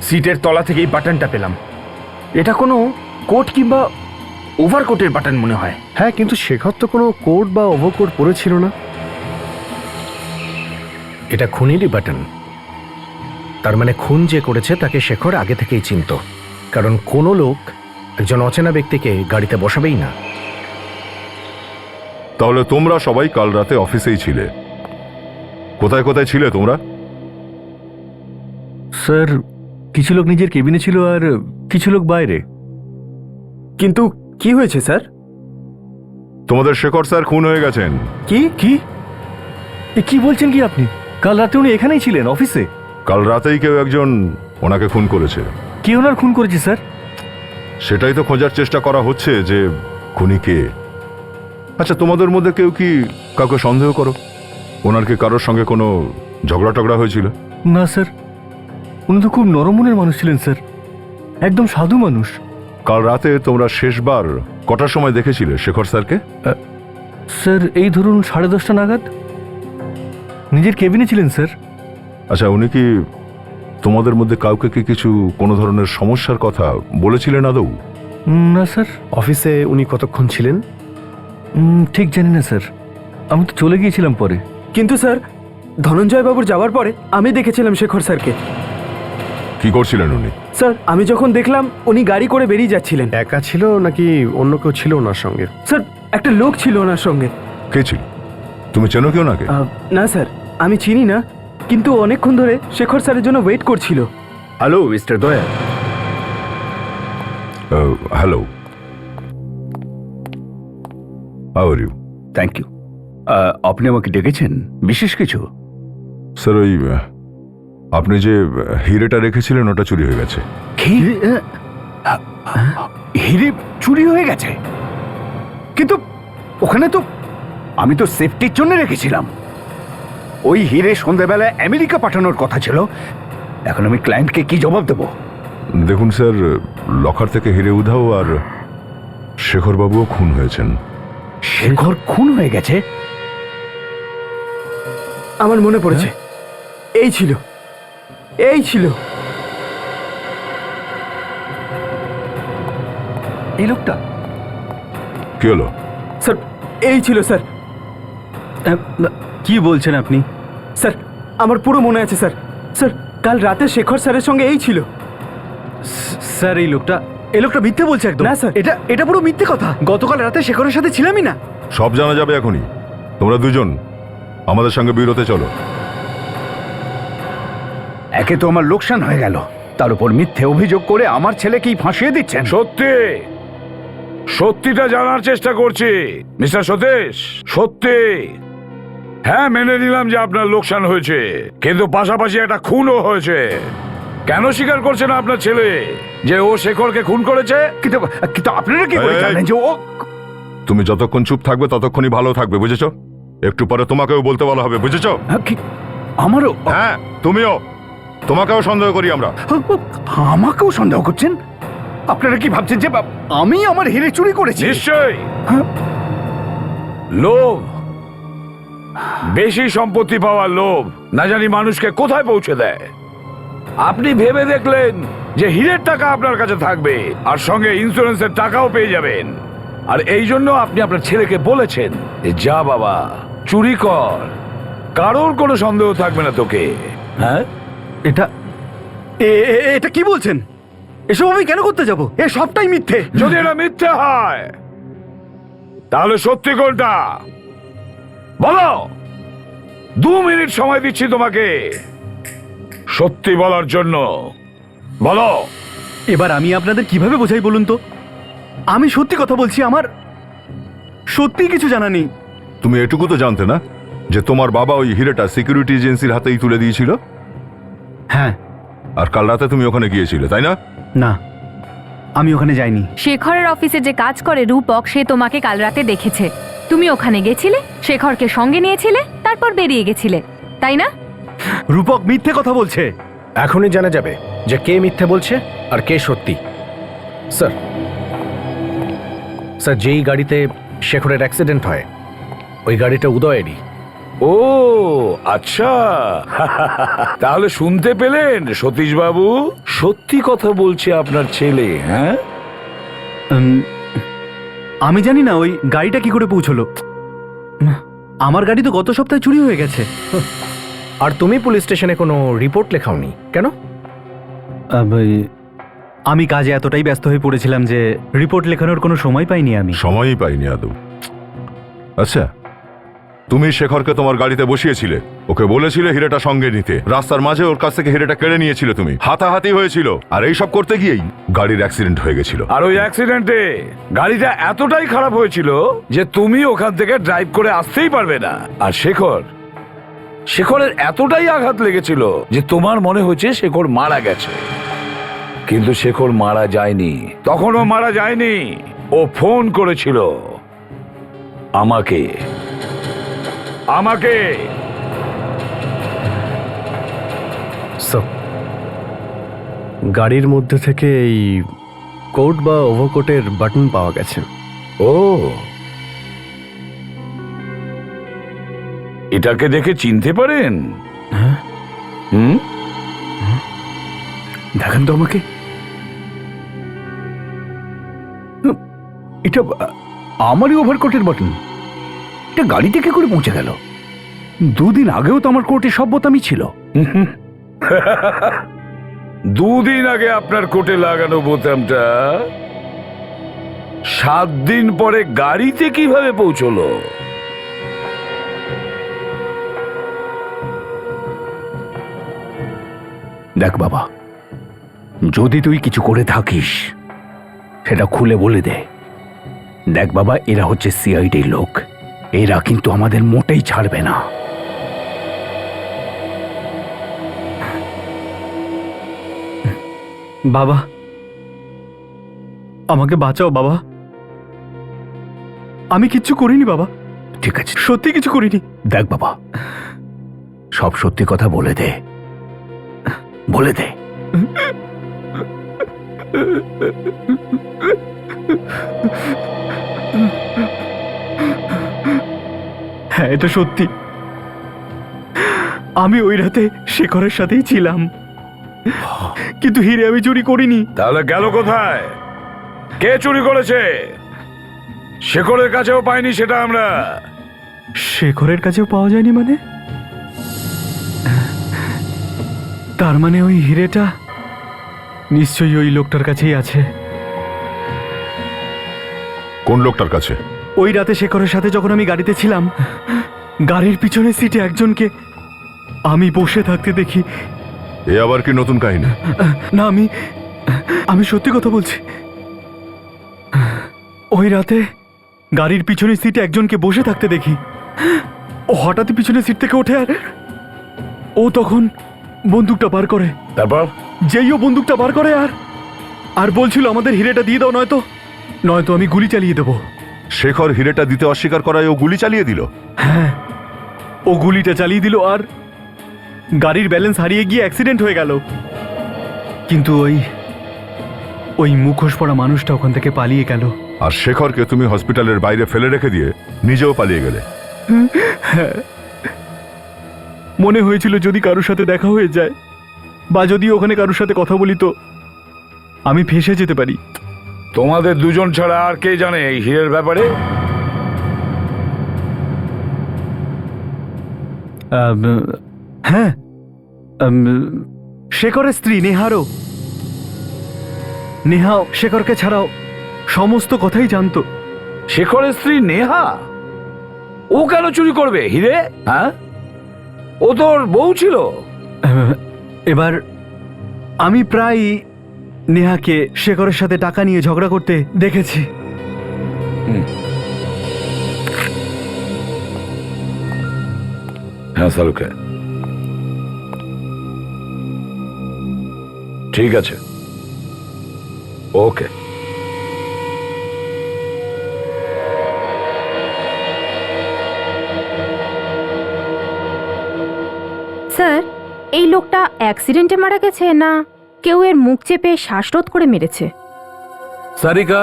D: সিটের তলা থেকে এই বাটনটা পেলাম। এটা কোনো কোট কিংবা ওভারকোটের বাটন মনে হয়।
H: হ্যাঁ, কিন্তু শেখর তো কোনো কোট বা ওভারকোট পরেছিল না। এটা খুনেরই বাটন। তার মানে খুন যে করেছে তাকে শেখর আগে থেকেই চিনত, কারণ কোনো লোক একজন অচেনা ব্যক্তিকে গাড়িতে বসাবেই না।
E: তাহলে তোমরা সবাই কাল রাতে অফিসেই ছিলে। কোথায় কোথায় ছিলে তোমরা?
A: স্যার, কিছু লোক নিজের কেবিনে ছিল আর কিছু লোক বাইরে।
B: কিন্তু কি হয়েছে স্যার?
E: তোমাদের শেখর স্যার খুন হয়ে গেছেন।
A: কি কি কি বলছেন কি আপনি? কাল রাতে উনি এখানেই ছিলেন, অফিসে।
E: কাল রাতেই কেউ একজন ওনাকে খুন করেছে।
A: কে ওনার খুন করেছে স্যার?
E: সেটাই তো খোঁজার চেষ্টা করা হচ্ছে যে খুনি কে। আচ্ছা, তোমাদের মধ্যে কেউ কি কাউকে সন্দেহ করো? ওনার কি কারোর সঙ্গে কোনো ঝগড়া টগড়া হয়েছিল?
A: না স্যার, উনি তো খুব নরম মনের মানুষ ছিলেন স্যার, একদম সাধু মানুষ।
E: কাল রাতে তোমরা শেষবার কটার সময় দেখেছিলে শেখর স্যারকে?
A: স্যার, এই ধরুন 10:30 নাগাদ। নিজের কেবিনে ছিলেন স্যার।
E: আচ্ছা, উনি কি তোমাদের মধ্যে কাউকে কি কিছু কোনো ধরনের সমস্যার কথা বলেছিলেন আদৌ?
A: না স্যার।
H: অফিসে উনি কতক্ষণ ছিলেন?
A: ঠিক জানি না স্যার, আমি তো চলে গিয়েছিলাম পরে।
B: কিন্তু স্যার, ধনঞ্জয় বাবুর যাওয়ার পরে আমি দেখেছিলাম শেখর স্যারকে।
E: কি করছিলেন উনি?
B: স্যার, আমি যখন দেখলাম উনি গাড়ি করে বেরিয়ে যাচ্ছিলেন।
H: একা ছিল নাকি অন্য কেউ ছিল ওনার সঙ্গে?
B: স্যার, একটা লোক ছিল ওনার সঙ্গে।
E: কে ছিল? তুমি চেনো কি ওনাকে?
B: না স্যার, আমি চিনি না, কিন্তু অনেকক্ষণ ধরে শেখর স্যারের জন্য ওয়েট করছিল।
D: Hello mister Daya.
E: Hello, how are you?
F: Thank you. আপনি আমাকে ডেকেছেন বিশেষ কিছু?
E: স্যার, ওই আপনি যে হিরেটা রেখেছিলেন ওটা চুরি হয়ে গেছে।
F: কি? হিরে চুরি হয়ে গেছে? কিন্তু ওখানে তো আমি তো সেফটির জন্য রেখেছিলাম। ওই হিরে সন্ধ্যাবেলায় আমেরিকা পাঠানোর কথা ছিল। এখন আমি ক্লায়েন্টকে কি জবাব দেব?
E: দেখুন স্যার, লকার থেকে হিরে উধাও আর শেখরবাবুও খুন হয়েছেন।
F: শেখর খুন হয়ে গেছে?
B: আমার মনে পড়েছে, এই ছিল, এই ছিল।
A: এই লোকটা?
E: কি হলো?
B: স্যার, এই ছিল স্যার।
A: কি বলছেন আপনি?
B: স্যার, আমার পুরো মনে আছে স্যার। স্যার, কাল রাতে শেখর স্যারের সঙ্গে এই ছিল।
A: স্যার, এই লোকটা মিথ্যে বলছে একদম।
B: না স্যার,
A: এটা পুরো মিথ্যে কথা। গতকাল রাতে শেখরের সাথে ছিলামই না।
E: সব জানা যাবে এখনই। তোমরা দুজন আমাদের সঙ্গে বিরতে চলো।
F: একে তো আমার লোকসান হয়ে গেল, তার উপর মিথ্যে অভিযোগ করে আমার ছেলেকেই ফাঁসিয়ে দিচ্ছেন।
D: সত্যি সত্যিটা জানার চেষ্টা করছি মিস্টার সতীশ। সত্যি, হ্যাঁ, মেনে নিলাম যে আপনার লোকসান হয়েছে, কিন্তু পাশাপাশি একটা খুনও হয়েছে। কেন স্বীকার করছে না আপনার ছেলে যে ও শেখরকে খুন করেছে?
F: কিন্তু কিন্তু আপনারা কি করে
E: এই,
F: জানেন যে ও?
E: তুমি যতক্ষণ চুপ থাকবে ততক্ষণই ভালো থাকবে, বুঝেছো? একটু পরে তোমাকেও বলতে বলা হবে, বুঝেছো?
F: আমারও?
E: হ্যাঁ, তুমিও। তোমাকেও সন্দেহ করি আমরা।
F: আমাকেও সন্দেহ করছেন? আপনারা কি ভাবছেন যে আমি আমার হিরে চুরি করেছি?
D: নিশ্চয়ই লোভ, বেশি সম্পত্তি পাওয়ার লোভ না জানি মানুষকে কোথায় পৌঁছে দেয়। আপনি ভেবে দেখলেন যে হীরের টাকা আপনার কাছে থাকবে আর সঙ্গে ইন্স্যুরেন্সের টাকাও পেয়ে যাবেন, আর এই জন্য আপনি আপনার ছেলেকে বলেছেন যে যা বাবা চুরি কর, কারোর কোনো সন্দেহ থাকবে না তোকে। হ্যাঁ,
A: এটা কি বলছেন? এসব আমি কেন করতে যাব? এ সবটাই মিথ্যে।
D: যদি এটা মিথ্যে হয় তাহলে সত্যি কোনটা বলো? 2 মিনিট সময় দিচ্ছি তোমাকে সত্যি বলার জন্য। বলো।
A: এবার আমি আপনাদের কিভাবে বোঝাই বলুন তো? আমি সত্যি কথা বলছি, আমার সত্যি কিছু জানা নেই।
E: তুমি এটুকু তো জানতে না যে তোমার বাবা ওই হিরেটা সিকিউরিটি এজেন্সির হাতেই তুলে দিয়েছিল?
A: হ্যাঁ।
E: আর কাল রাতে তুমি ওখানে গিয়েছিলে, তাই না?
A: না। আমি ওখানে যাইনি।
C: শেখরের অফিসে যে কাজ করে রূপক, সে তোমাকে কাল রাতে দেখেছে। তুমি ওখানে গেছিলে, শেখরকে সঙ্গে নিয়েছিলে, তারপর বেরিয়ে গেছিলে, তাই না?
A: রূপক মিথ্যে কথা বলছে।
H: এখনই জানা যাবে যে কে মিথ্যে বলছে আর কে সত্যি। স্যার, স্যার, যেই গাড়িতে শেখরের অ্যাক্সিডেন্ট হয় ওই গাড়িটা উদয়েরই।
F: ও আচ্ছা, তাহলে শুনতে পেলেন সতীশ বাবু, সত্যি কথা বলছে আপনার ছেলে। হ্যাঁ,
A: আমি জানি না ওই গাড়িটা কি করে পৌঁছলো। আমার গাড়ি তো গত সপ্তাহে চুরি হয়ে গেছে।
H: আর তুমি পুলিশ স্টেশনে কোনো রিপোর্ট লেখাওনি কেন?
A: আমি কাজে এতটাই ব্যস্ত হয়ে পড়েছিলাম যে রিপোর্ট লেখানোর কোনো সময় পাইনি আমি।
E: সময়ই পাইনি আদৌ। আচ্ছা, তুমি শেখরকে তোমার গাড়িতে বসিয়েছিলে, ওকে বলেছিলে হিরেটা সঙ্গে নিতে, রাস্তার মাঝে ওর কাছ থেকে হিরেটা কেড়ে নিয়েছিলে তুমি, হাতাহাতি হয়েছিল, আর এইসব করতে গিয়েই গাড়ির অ্যাক্সিডেন্ট হয়ে গেছিল।
F: আর ওই অ্যাক্সিডেন্টে গাড়িটা এতটাই খারাপ হয়েছিল যে তুমি ওখান থেকে ড্রাইভ করে আসতেই পারবে না। আর শেখরের এতটাই আঘাত লেগেছিল যে তোমার মনে হচ্ছে শেখর মারা গেছে, কিন্তু শেখর মারা যায়নি, তখনও মারা যায়নি। ও ফোন করেছিল আমাকে।
H: স্যার, গাড়ির মধ্যে থেকে এই কোট বা ওভারকোটের বাটন পাওয়া গেছে।
F: ও, এটাকে দেখে চিনতে পারেন? হুম,
A: দেখান তো আমাকে। এটা আমারই ওভারকোটের বাটন। এটা গাড়িতে কি করে পৌঁছে গেল? দুদিন আগেও তো আমার কোর্টে সব বোতামই ছিল।
F: দুদিন আগে আপনার কোটে লাগানো বোতামটা 7 দিন পরে গাড়িতে কিভাবে পৌঁছলো?
I: দেখ বাবা, যদি তুই কিছু করে থাকিস সেটা খুলে বলে দে। দেখ বাবা, এরা হচ্ছে সিআইডির লোক, এরা কিন্তু আমাদের মোটেই ছাড়বে না।
A: বাবা, আমাকে বাঁচাও বাবা। আমি কিচ্ছু করিনি বাবা,
I: ঠিক আছে,
A: সত্যি কিছু করিনি।
I: দেখ বাবা, সব সত্যি কথা বলে দে, বলে দে।
A: হ্যাঁ, এটা সত্যি। আমি ওই রাতে শেখরের সাথেই ছিলাম, কিন্তু হিরে আমি চুরি করিনি।
F: তাহলে গেল কোথায়? কে চুরি করেছে? শেখরের কাছেও পাইনি সেটা আমরা।
A: শেখরের কাছেও পাওয়া যায়নি মানে? তার মানে ওই হিরেটা নিশ্চয়ই ওই লোকটার কাছেই আছে।
E: কোন লোকটার কাছে?
A: ওই রাতে শেখরের সাথে যখন আমি গাড়িতে ছিলাম, গাড়ির পিছনের সিটে একজনকে আমি বসে থাকতে দেখি।
E: এ আবার কি নতুন কাহিনী?
A: না, আমি সত্যি কথা বলছি। ওই রাতে গাড়ির পিছনের সিটে একজনকে বসে থাকতে দেখি। ও হঠাৎই পিছনের সিট থেকে ওঠে, আর ও তখন বন্দুকটা বার করে।
F: তারপর?
A: যেই ও বন্দুকটা বার করে আর বলছিল আমাদের হিরেটা দিয়ে দাও, নয়তো আমি গুলি চালিয়ে দেবো।
E: শেখর হিরেটা দিতে অস্বীকার করায় ও গুলি চালিয়ে দিল?
A: হ্যাঁ, ও গুলিটা চালিয়ে দিল, আর গাড়ির ব্যালেন্স হারিয়ে গিয়ে অ্যাক্সিডেন্ট হয়ে গেল। কিন্তু ওই মুখোশ পরা মানুষটা ওখান থেকে পালিয়ে গেল।
E: আর শেখরকে তুমি হসপিটালের বাইরে ফেলে রেখে দিয়ে নিজেও পালিয়ে গেলে?
A: মনে হয়েছিল যদি কারোর সাথে দেখা হয়ে যায়, বা যদি ওখানে কারোর সাথে কথা বলি তো আমি ফেঁসে যেতে পারি।
F: তোমাদের দুজন ছাড়া আর কে জানে এই হীরের ব্যাপারে?
A: হ্যাঁ, শেখরের স্ত্রী নেহাও শেখরকে ছাড়াও সমস্ত কথাই জানতো।
F: শেখরের স্ত্রী নেহা? ও কেন চুরি করবে হিরে? হ্যাঁ, ও তোর বউ ছিল।
A: এবার আমি প্রায় নেহাকে শেখরের সাথে টাকা নিয়ে ঝগড়া করতে দেখেছি।
F: হ্যাঁ সালুকে, ঠিক আছে, ওকে।
G: স্যার, এই লোকটা অ্যাক্সিডেন্টে মারা গেছে না কেউ এর মুখ চেপে শ্বাসরোধ করে মেরেছে?
J: সারিকা,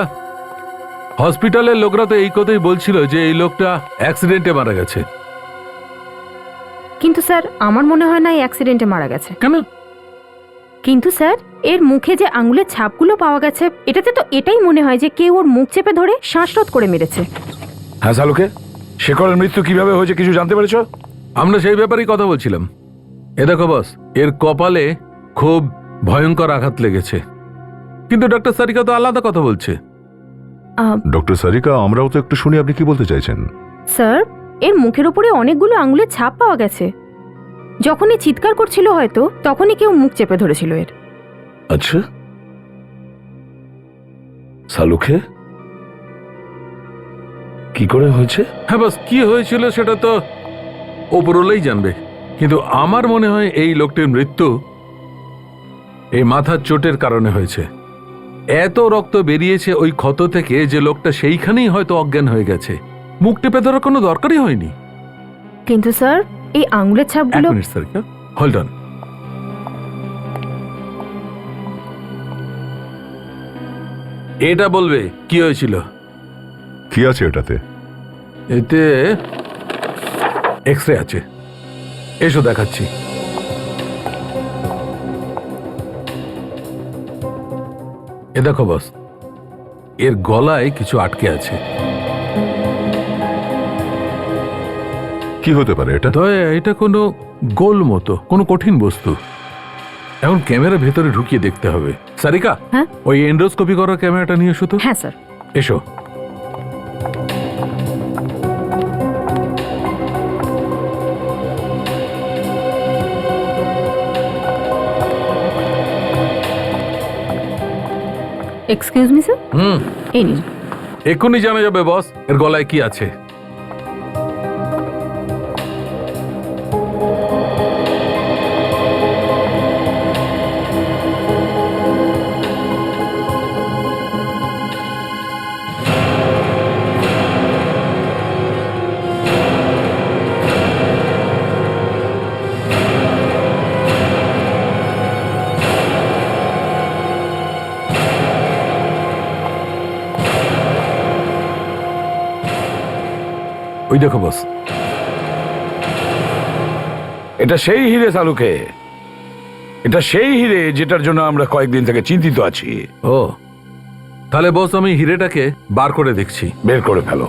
J: হসপিটালের লোকরা তো এই কথাই বলছিল যে এই লোকটা অ্যাক্সিডেন্টে মারা গেছে।
G: কিন্তু স্যার, আমার মনে হয় না এই অ্যাক্সিডেন্টে মারা গেছে।
J: কেন?
G: কিন্তু স্যার, এর মুখে যে আঙুলের ছাপগুলো পাওয়া গেছে, এটাতে তো এটাই মনে হয় যে কেউ ওর মুখ চেপে ধরে শ্বাসরোধ করে মেরেছে।
F: হ্যাঁ সালুকে, শেখরের মৃত্যু কিভাবে হয়েছে কিছু জানতে পেরেছো?
J: আমরা সেই ব্যাপারেই কথা বলছিলাম। এ দেখো বস, এর কপালে খুব ভয়ঙ্কর আঘাত লেগেছে, কিন্তু ডক্টর সারিকা তো আলাদা কথা বলছে।
E: ডক্টর সারিকা, আমরাও তো একটু শুনি আপনি কি বলতে চাইছেন।
G: স্যার, এর মুখের উপরে অনেকগুলো আঙুলের ছাপ পাওয়া গেছে। যখনই চিৎকার করছিল হয়তো তখনই কেউ মুখ চেপে ধরেছিল এর।
F: আচ্ছা সালুকে, কি করে হয়েছে?
J: হ্যাঁ বস, কি হয়েছিল সেটা তো ওপরওয়ালাই জানবে, কিন্তু আমার মনে হয় এই লোকটির মৃত্যু এই মাথার চোটের কারণে হয়েছে। এত রক্ত বেরিয়েছে ওই ক্ষত থেকে যে লোকটা সেইখানেই হয়তো অজ্ঞান হয়ে গেছে। মুখ টেপে ধরার কোনো দরকারই হয়নি।
G: কিন্তু স্যার, এই আঙুলের
J: এক
G: ছাপগুলো
J: মিনিট সারিকা, হোল্ড অন। এটা বলবে কি হয়েছিল?
E: কি আছে এটাতে?
J: এতে এক্স রে আছে, এসো দেখাচ্ছি। এ দেখো বস, এর গলায় কিছু আটকে আছে।
E: কি হতে পারে এটা?
J: দয়া, এটা কোনো গোল মতো কোনো কঠিন বস্তু। এখন ক্যামেরা ভেতরে ঢুকিয়ে দেখতে হবে। সারিকা,
G: হ্যাঁ?
J: ওই এন্ডোস্কোপি করার ক্যামেরাটা নিয়ে এসো তো।
G: হ্যাঁ স্যার।
J: এসো।
G: এক্সকিউজ মি স্যার, এই নিন।
J: এক্ষুনি জানা যাবে বস এর গলায় কি আছে। ওই দেখো বস,
F: এটা সেই হিরে সালুকে, এটা সেই হিরে যেটার জন্য আমরা কয়েকদিন থেকে চিন্তিত আছি।
J: ও তাহলে বস আমি হিরেটাকে বার করে দেখছি।
F: বের করে ফেলো।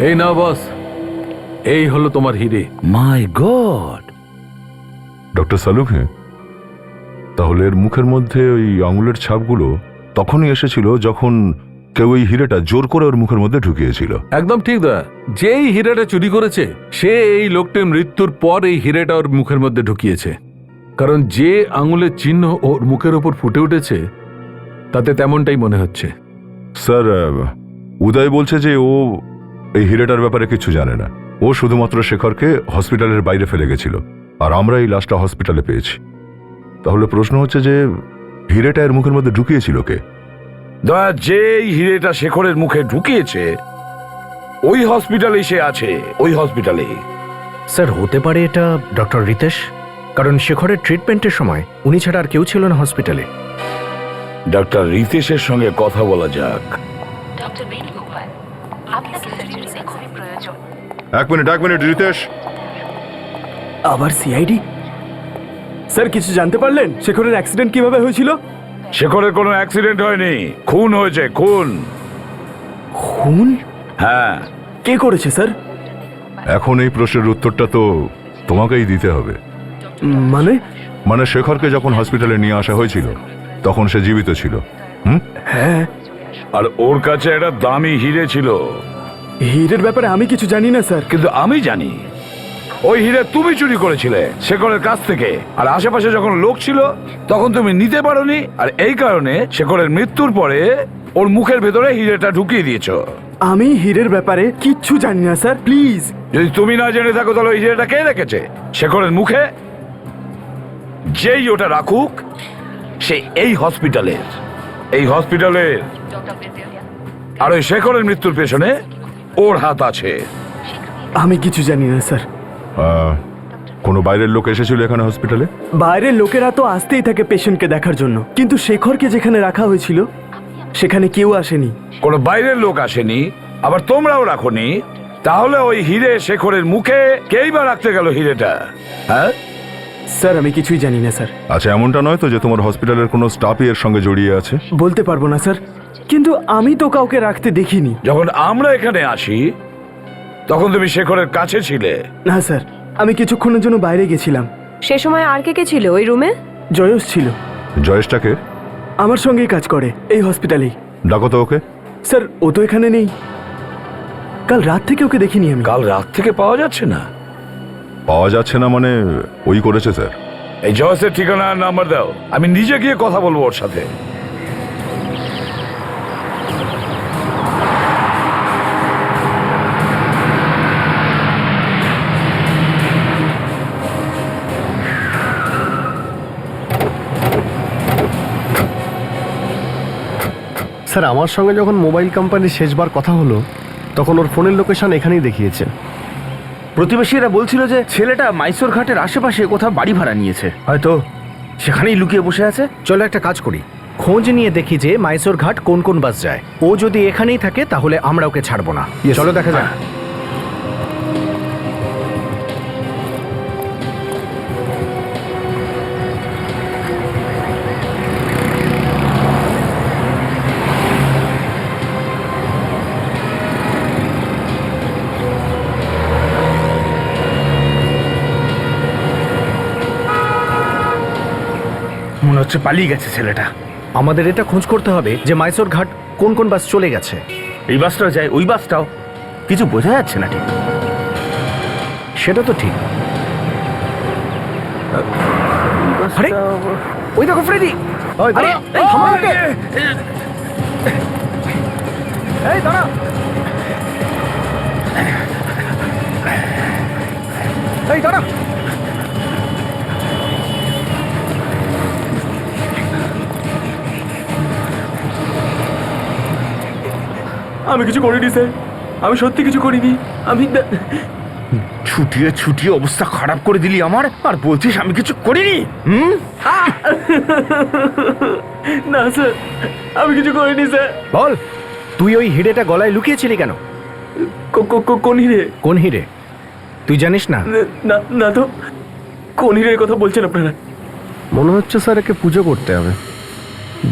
J: এই নাও বস, এই হলো তোমার হিরে।
F: মাই গড!
E: ডক্টর সালুকে, তাহলে এর মুখের মধ্যে ওই আঙুলের ছাপগুলো তখনই এসেছিল যখন কেউ এই হিরেটা জোর করে ওর মুখের মধ্যে ঢুকিয়েছিল।
J: একদম ঠিক দা, যে এই হিরেটা চুরি করেছে সে এই লোকটির মৃত্যুর পর এই হিরেটা ওর মুখের মধ্যে ঢুকিয়েছে। কারণ যে আঙুলের চিহ্ন ওর মুখের ওপর ফুটে উঠেছে তাতে তেমনটাই মনে হচ্ছে।
E: স্যার, উদয় বলছে যে ও এই হিরেটার ব্যাপারে কিছু জানে না। ও শুধুমাত্র শেখরকে হসপিটালের বাইরে ফেলে গেছিল, আর আমরা এই লাশটা হসপিটালে পেয়েছি। তাহলে প্রশ্ন হচ্ছে যে হিরেটা এর মুখের মধ্যে ঢুকিয়েছিল কে?
F: দয়া, যে হিরেটা শেখরের মুখে ঢুকিয়েছে ওই হসপিটালেই সে আছে, ওই হসপিটালে।
H: স্যার, হতে পারে এটা ডক্টর রিতেশ, কারণ শেখরের ট্রিটমেন্টের সময় উনি ছাড়া আর কেউ ছিল না হসপিটালে।
F: ডক্টর রিতেশের সঙ্গে কথা বলা যাক।
E: এক মিনিট রিতেশ।
A: আবার সিআইডি? স্যার, কিছু জানতে পারলেন শেখরের অ্যাক্সিডেন্ট কিভাবে হয়েছিল?
F: শেখরের কোনো অ্যাক্সিডেন্ট হয়নি, খুন হয়েছে, খুন।
A: খুন?
F: হ্যাঁ।
A: কে করেছে স্যার?
E: এখন এই প্রশ্নের উত্তরটা তো তোমাকেই দিতে হবে।
A: মানে
E: শেখরকে যখন হসপিটালে নিয়ে আসা হয়েছিল তখন সে জীবিত ছিল।
A: হ্যাঁ,
F: আর ওর কাছে একটা দামি হিরে ছিল।
A: হিরের ব্যাপারে আমি কিছু জানি না স্যার।
F: কিন্তু আমি জানি ওই হিরে তুমি চুরি করেছিলে শেখরের কাছ থেকে, আর আশেপাশে যখন লোক ছিল তখন তুমি নিতে পারোনি, আর এই কারণে শেখরের মৃত্যুর পরে ওর মুখের ভেতরে হিরেটা ঢুকিয়ে দিয়েছো।
A: আমি হিরের ব্যাপারে কিচ্ছু জানি না স্যার, প্লিজ।
F: যদি তুমি না জেনে থাকো তাহলে ওই হিরেটা কে রেখেছে শেখরের মুখে? যেই ওটা রাখুক সে এই হসপিটালের আর ওই শেখরের মৃত্যুর পেছনে ওর হাত আছে।
A: আমি কিছু জানি না স্যার।
E: কোনো বাইরের লোক এসেছিল এখানে হসপিটালে?
A: বাইরের লোকেরা তো আসতেই থাকে পেশেন্টকে দেখার জন্য, কিন্তু শেখরকে যেখানে রাখা হয়েছিল সেখানে কেউ আসেনি।
F: কোনো বাইরের লোক আসেনি, আবার তোমরাও রাখোনি, তাহলে ওই হিরে শেখরের মুখে কেই বা রাখতে গেল হিরেটা? হ্যাঁ
A: স্যার আমি কিছুই জানি না স্যার।
E: আচ্ছা, এমনটা নয় তো যে তোমার হসপিটালের কোনো স্টাফই এর সঙ্গে জড়িয়ে আছে?
A: বলতে পারবো না স্যার, কিন্তু আমি তো কাউকে রাখতে দেখিনি।
F: যখন আমরা এখানে আসি তখন তুমি শেখরের কাছে ছিলে?
A: না স্যার, আমি কিছুক্ষণের জন্য বাইরে গেছিলাম।
K: সে সময় আর কে কে ছিল ওই রুমে?
A: জয়স ছিল।
E: জয়েশটাকে?
A: আমার সঙ্গেই কাজ করে এই হসপিটালেই।
E: ডাকো তো ওকে।
A: স্যার ও তো এখানে নেই, কাল রাত থেকে ওকে দেখিনি আমি।
F: কাল রাত থেকে পাওয়া যাচ্ছে না?
E: পাওয়া যাচ্ছে না মানে ওই করেছে স্যার।
F: এই জয়েসের ঠিকানা আর নাম্বার দাও, আমি নিজে গিয়ে কথা বলবো ওর সাথে।
H: স্যার আমার সঙ্গে যখন মোবাইল কোম্পানির শেষবার কথা হলো তখন ওর ফোনের লোকেশন এখানেই দেখিয়েছে।
I: প্রতিবেশীরা বলছিল যে ছেলেটা মাইসোর ঘাটের আশেপাশে কোথাও বাড়ি ভাড়া নিয়েছে, হয়তো সেখানেই লুকিয়ে বসে আছে।
H: চলো একটা কাজ করি, খোঁজ নিয়ে দেখি যে মাইসোর ঘাট কোন কোন বাস যায়। ও যদি এখানেই থাকে তাহলে আমরা ওকে ছাড়বো না। চলো দেখা যাক।
D: মনে হচ্ছে পালিয়ে গেছে ছেলেটা।
H: আমাদের এটা খোঁজ করতে হবে যে মাইসোর ঘাট কোন কোন বাস চলে গেছে।
I: এই বাসটাও যায়, ওই বাসটাও, কিছু বোঝা যাচ্ছে না ঠিক।
H: সেটা তো ঠিক।
I: আরে ওই দেখো ফ্রেডি। আরে এই থামো ওকে। এই দাঁড়া। এই দাঁড়া।
A: আমি কিছু করিনি স্যার, আমি সত্যি কিছু করিনি। আমি
D: ছুটিয়ে ছুটিয়ে অবস্থা খারাপ করে দিলি আমার, আর বলছিস আমি কিছু করিনি?
A: না স্যার, আমি কিছু করিনি স্যার।
H: বল, তুই ওই হিরেটা গলায় লুকিয়েছিলি কেন?
A: কোন হিরে?
H: কোন হিরে তুই জানিস না?
A: না না তো, কোন হিরের কথা বলছেন আপনারা?
H: মনে হচ্ছে স্যার একে পুজো করতে হবে।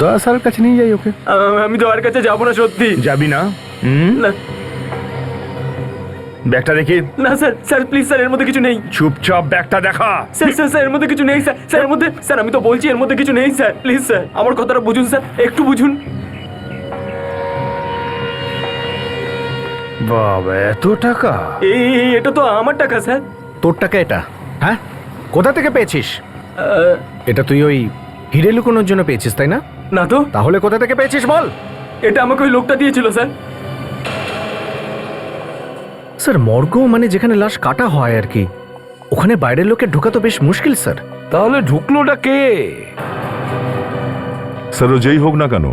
H: দয়া স্যারের কাছে নিয়ে যাই ওকে।
A: আমি তো আর কাছে যাবো না সত্যি।
D: যাবি না?
A: না
D: ব্যাগটা দেখি।
A: না স্যার, স্যার প্লিজ স্যার, এর মধ্যে কিছু নেই।
D: চুপচাপ ব্যাগটা দেখা।
A: স্যার স্যার স্যার এর মধ্যে কিছু নেই স্যার। স্যার এর মধ্যে, স্যার আমি তো বলছি এর মধ্যে কিছু নেই স্যার। প্লিজ স্যার আমার কথাটা বুঝুন স্যার, একটু বুঝুন।
D: বাবা এত টাকা!
A: এটা তো আমার টাকা স্যার।
H: তোর টাকা এটা? হ্যাঁ, কোথা থেকে পেয়েছিস? এটা তুই ওই হিরে লুকোনোর জন্য পেয়েছিস তাই না?
A: না তো।
H: তাহলে কোথা থেকে পেয়েছিস বল?
A: এটা আমাকে ওই লোকটা দিয়েছিল স্যার।
H: স্যার মর্গ মানে যেখানে লাশ কাটা হয় আর কি, ওখানে বাইরের লোকের ঢোকা তো বেশ মুশকিল স্যার।
F: তাহলে ঢুকলোটা কে?
E: স্যার ও যেই হোক না কেন,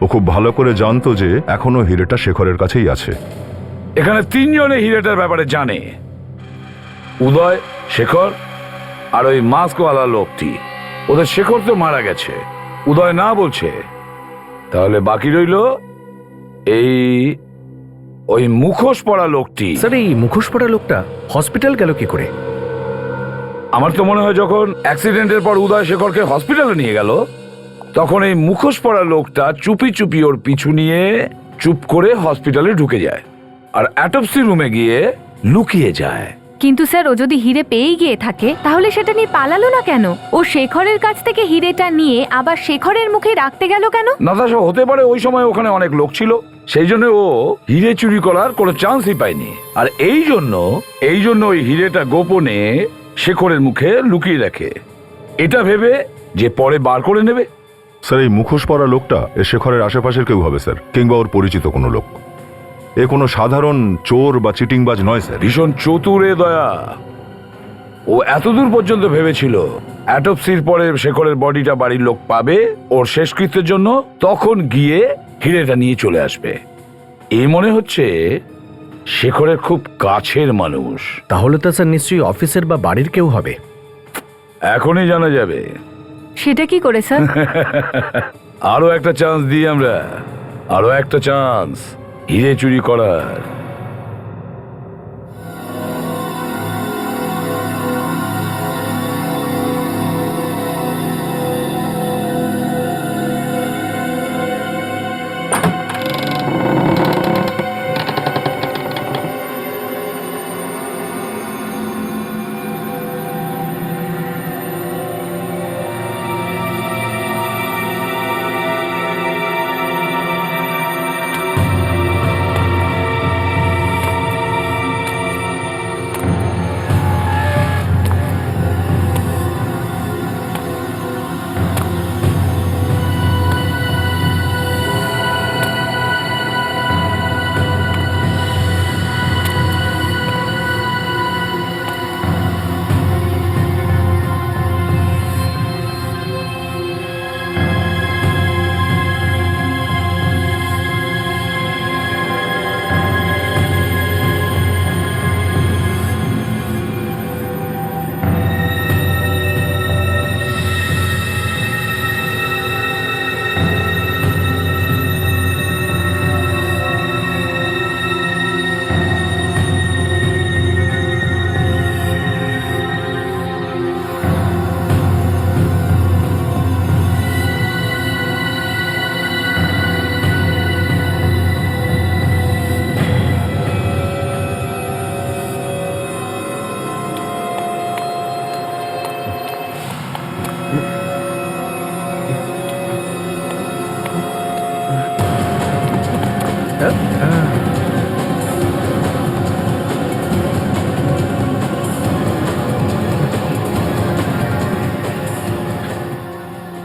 E: ও খুব ভালো করে জানতো যে এখনো হিরেটা শেখরের কাছেই আছে।
F: এখানে তিনজনে হিরেটার ব্যাপারে জানে, উদয়, শেখর আর ওই মাস্কওয়ালা লোকটি। ওদের শেখর তো মারা গেছে, উদয় না বলছে, তাহলে বাকি রইল এই ওই মুখোশ পরা লোকটি।
H: স্যার এই মুখোশ পরা লোকটা হসপিটাল গেল কি করে?
F: আমার তো মনে হয় যখন অ্যাক্সিডেন্টের পর উদয় শেখরকে হসপিটালে নিয়ে গেল তখন এই মুখোশ পরা লোকটা চুপি চুপি ওর পিছু নিয়ে চুপ করে হসপিটালে ঢুকে যায় আর অ্যাটপসি রুমে গিয়ে লুকিয়ে যায়।
C: কিন্তু স্যার ও যদি হিরে পেয়েই গিয়ে থাকে তাহলে সেটা নিয়ে পালালো না কেন? ও শেখরের কাছ থেকে হিরেটা নিয়ে আবার শেখরের মুখে রাখতে গেল কেন?
F: নাতাশা, হতে পারে ওই সময় ওখানে অনেক লোক ছিল, সেই জন্য ও হিরে চুরি করার কোনো চান্সই পায়নি। আর এই জন্য ওই হিরেটা গোপনে শেখরের মুখে লুকিয়ে রাখে, এটা ভেবে যে পরে বার করে নেবে।
E: স্যার, এই মুখোশ পরা লোকটা এ শেখরের আশেপাশের কেউ হবে স্যার, কিংবা ওর পরিচিত কোনো লোক। এ কোনো সাধারণ চোর বা চিটিংবাজ নয় স্যার।
F: ভীষণ চতুরে দয়া। ও এতদূর পর্যন্ত ভেবেছিল অ্যাটপসির পরে শেখরের বডিটা বাড়ির লোক পাবে ওর শেষকৃত্যের জন্য, তখন গিয়ে হিরেটা নিয়ে চলে আসবে। এই মনে হচ্ছে শেখরের খুব কাছের মানুষ।
H: তাহলে তো স্যার নিশ্চয়ই অফিসের বা বাড়ির কেউ হবে।
F: এখনই জানা যাবে।
C: সেটা কি করে স্যার?
F: আরো একটা চান্স দিই আমরা, আরো একটা চান্স হিরে চুরি করার।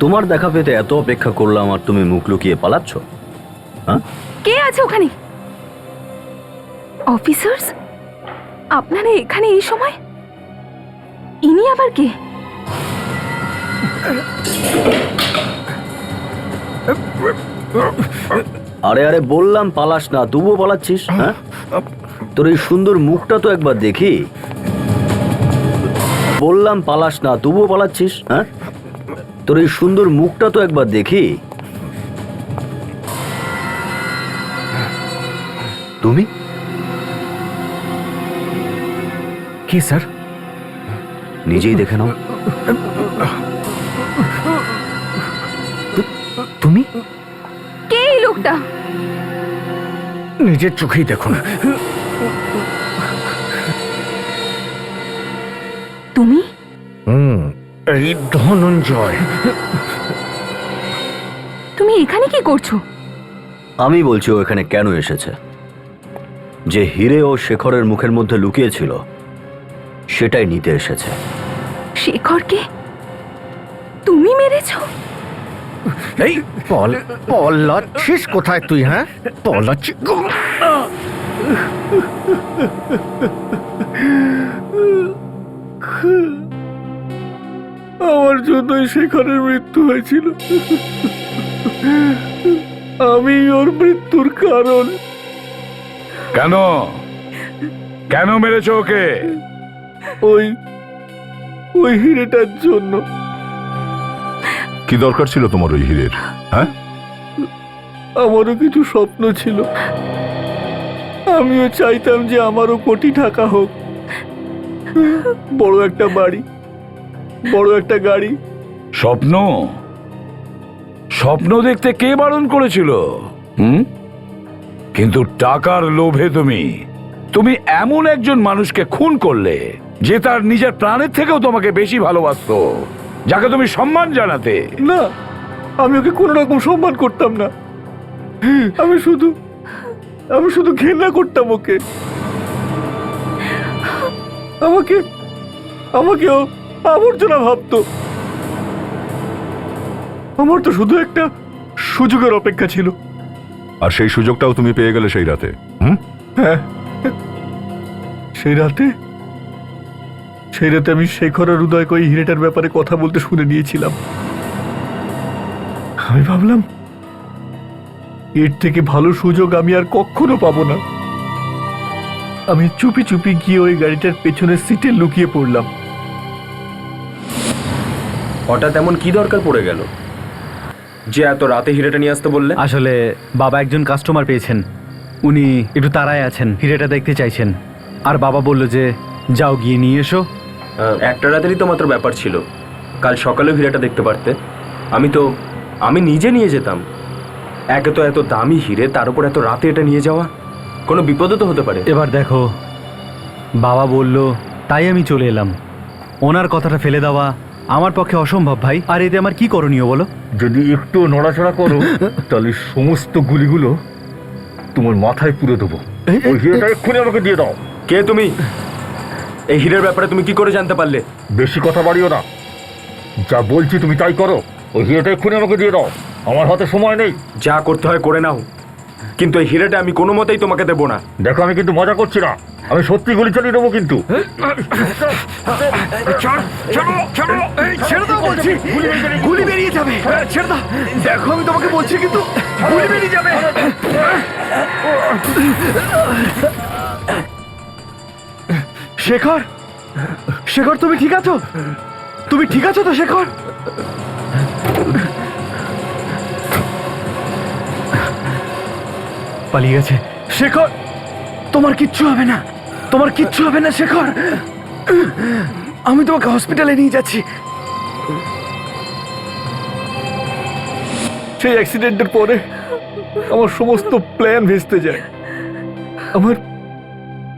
L: তোমার দেখা পেতে এত অপেক্ষা করলাম আর তুমি মুখ লুকিয়ে পালাচ্ছ? হ্যাঁ,
C: কে আছে ওখানে? অফিসার্স, আপনারা এখানে এই সময়? ইনি আবার কে?
L: আরে আরে বললাম পালাস না, তবুও পালাচ্ছিস। হ্যাঁ, তোর এই সুন্দর মুখটা তো একবার দেখি। বললাম পালাস না, তবুও পালাচ্ছিস। হ্যাঁ, তোর এই সুন্দর মুখটা তো একবার দেখি। তুমি
H: কি স্যার?
L: নিজেই দেখে নাও।
H: তুমি
C: কে এই লোকটা?
H: নিজের চোখেই দেখুন।
C: তুমি?
H: এই ধনঞ্জয়।
C: তুমি এখানে কি করছো?
L: আমি বলছি ও এখানে কেন এসেছে। যে হিরে ও শেখরের মুখের মধ্যে লুকিয়েছিল সেটাই নিতে এসেছে।
C: শেখরকে তুমি মেরেছো?
H: এই পলাচ্ছিস কোথায় তুই? হ্যাঁ, পলাচ্ছিস?
A: আমার জন্যই শেখরের মৃত্যু হয়েছিল। আমি ওর মৃত্যুর কারণ।
F: কেন কেন মেরেছ ওকে?
A: ওই হিরেটার জন্য।
E: কি দরকার ছিল তোমার ওই হীরের? হ্যাঁ,
A: আমারও কিছু স্বপ্ন ছিল। আমিও চাইতাম যে আমারও কোটি টাকা হোক, বড় একটা বাড়ি, বড় একটা গাড়ি।
F: স্বপ্ন স্বপ্ন দেখতে কে বারণ করেছিল? কিন্তু টাকার লোভে তুমি তুমি এমন একজন মানুষকে খুন করলে যে তার নিজের প্রাণের থেকেও তোমাকে বেশি ভালোবাসতো, যাকে তুমি সম্মান জানাতে।
A: না, আমি ওকে কোনো রকম সম্মান করতাম না। আমি শুধু ঘৃণা করতাম ওকে। আমাকে ও আবর্জনা ভাবতো। আমার তো শুধু একটা সুযোগের অপেক্ষা ছিল।
E: আর সেই সুযোগটাও তুমি পেয়ে গেলে সেই রাতে।
A: হ্যাঁ, সেই রাতে আমি শেখর আর উদয়কে ওই হিরেটার ব্যাপারে কথা বলতে শুনে নিয়েছিলাম। আমি ভাবলাম এর থেকে ভালো সুযোগ আমি আর কখনো পাবো না। আমি চুপি চুপি গিয়ে ওই গাড়িটার পেছনের সিটে লুকিয়ে পড়লাম।
B: হঠাৎ এমন কি দরকার পড়ে গেল যে এত রাতে হিরেটা নিয়ে আসতে বললে?
A: আসলে বাবা একজন কাস্টমার পেয়েছেন, উনি একটু তাড়ায় আছেন, হিরেটা দেখতে চাইছেন। আর বাবা বলল যে যাও গিয়ে নিয়ে এসো।
B: একটা রাতেরই তো মাত্র ব্যাপার ছিল, কাল সকালেও হিরেটা দেখতে পারতে। আমি নিজে নিয়ে যেতাম। একে তো এত দামি হিরে, তার উপর এত রাতে এটা নিয়ে যাওয়া, কোনো বিপদও তো হতে পারে।
A: এবার দেখো, বাবা বলল তাই আমি চলে এলাম। ওনার কথাটা ফেলে দেওয়া আমার পক্ষে অসম্ভব ভাই। আর এতে আমার কি করণীয় বলো?
D: যদি একটু নড়াচড়া করো তাহলে সমস্ত গুলিগুলো তোমার মাথায় পুরো দেবো। ওই হিরেটা এক্ষুনি আমাকে দিয়ে দাও।
B: কে তুমি? এই হিরের ব্যাপারে তুমি কি করে জানতে পারলে?
D: বেশি কথা বাড়িও না, যা বলছি তুমি তাই করো। ওই হিরেটা এক্ষুনি আমাকে দিয়ে দাও, আমার হাতে সময় নেই।
B: যা করতে হয় করে নাও, কিন্তু এই হিরেটা আমি কোনো মতেই তোমাকে দেবো না।
D: দেখো, আমি কিন্তু মজা করছি না, আমি সত্যি গুলি চালিয়ে দেবো কিন্তু।
A: ছেড়ে দাও বলছি, গুলি বেরিয়ে যাবে। ছেড়ে দাও, দেখো আমি তোমাকে বলছি কিন্তু গুলি বেরিয়ে যাবে। শেখর, শেখর তুমি ঠিক আছো? তুমি ঠিক আছো তো শেখর? পালিয়ে গেছে। শেখর, তোমার কিচ্ছু হবে না, তোমার কিচ্ছু হবে না শেখর। আমি তোমাকে হসপিটালে নিয়ে যাচ্ছি। সেই অ্যাক্সিডেন্টের পরে আমার সমস্ত প্ল্যান ভেস্তে যায়।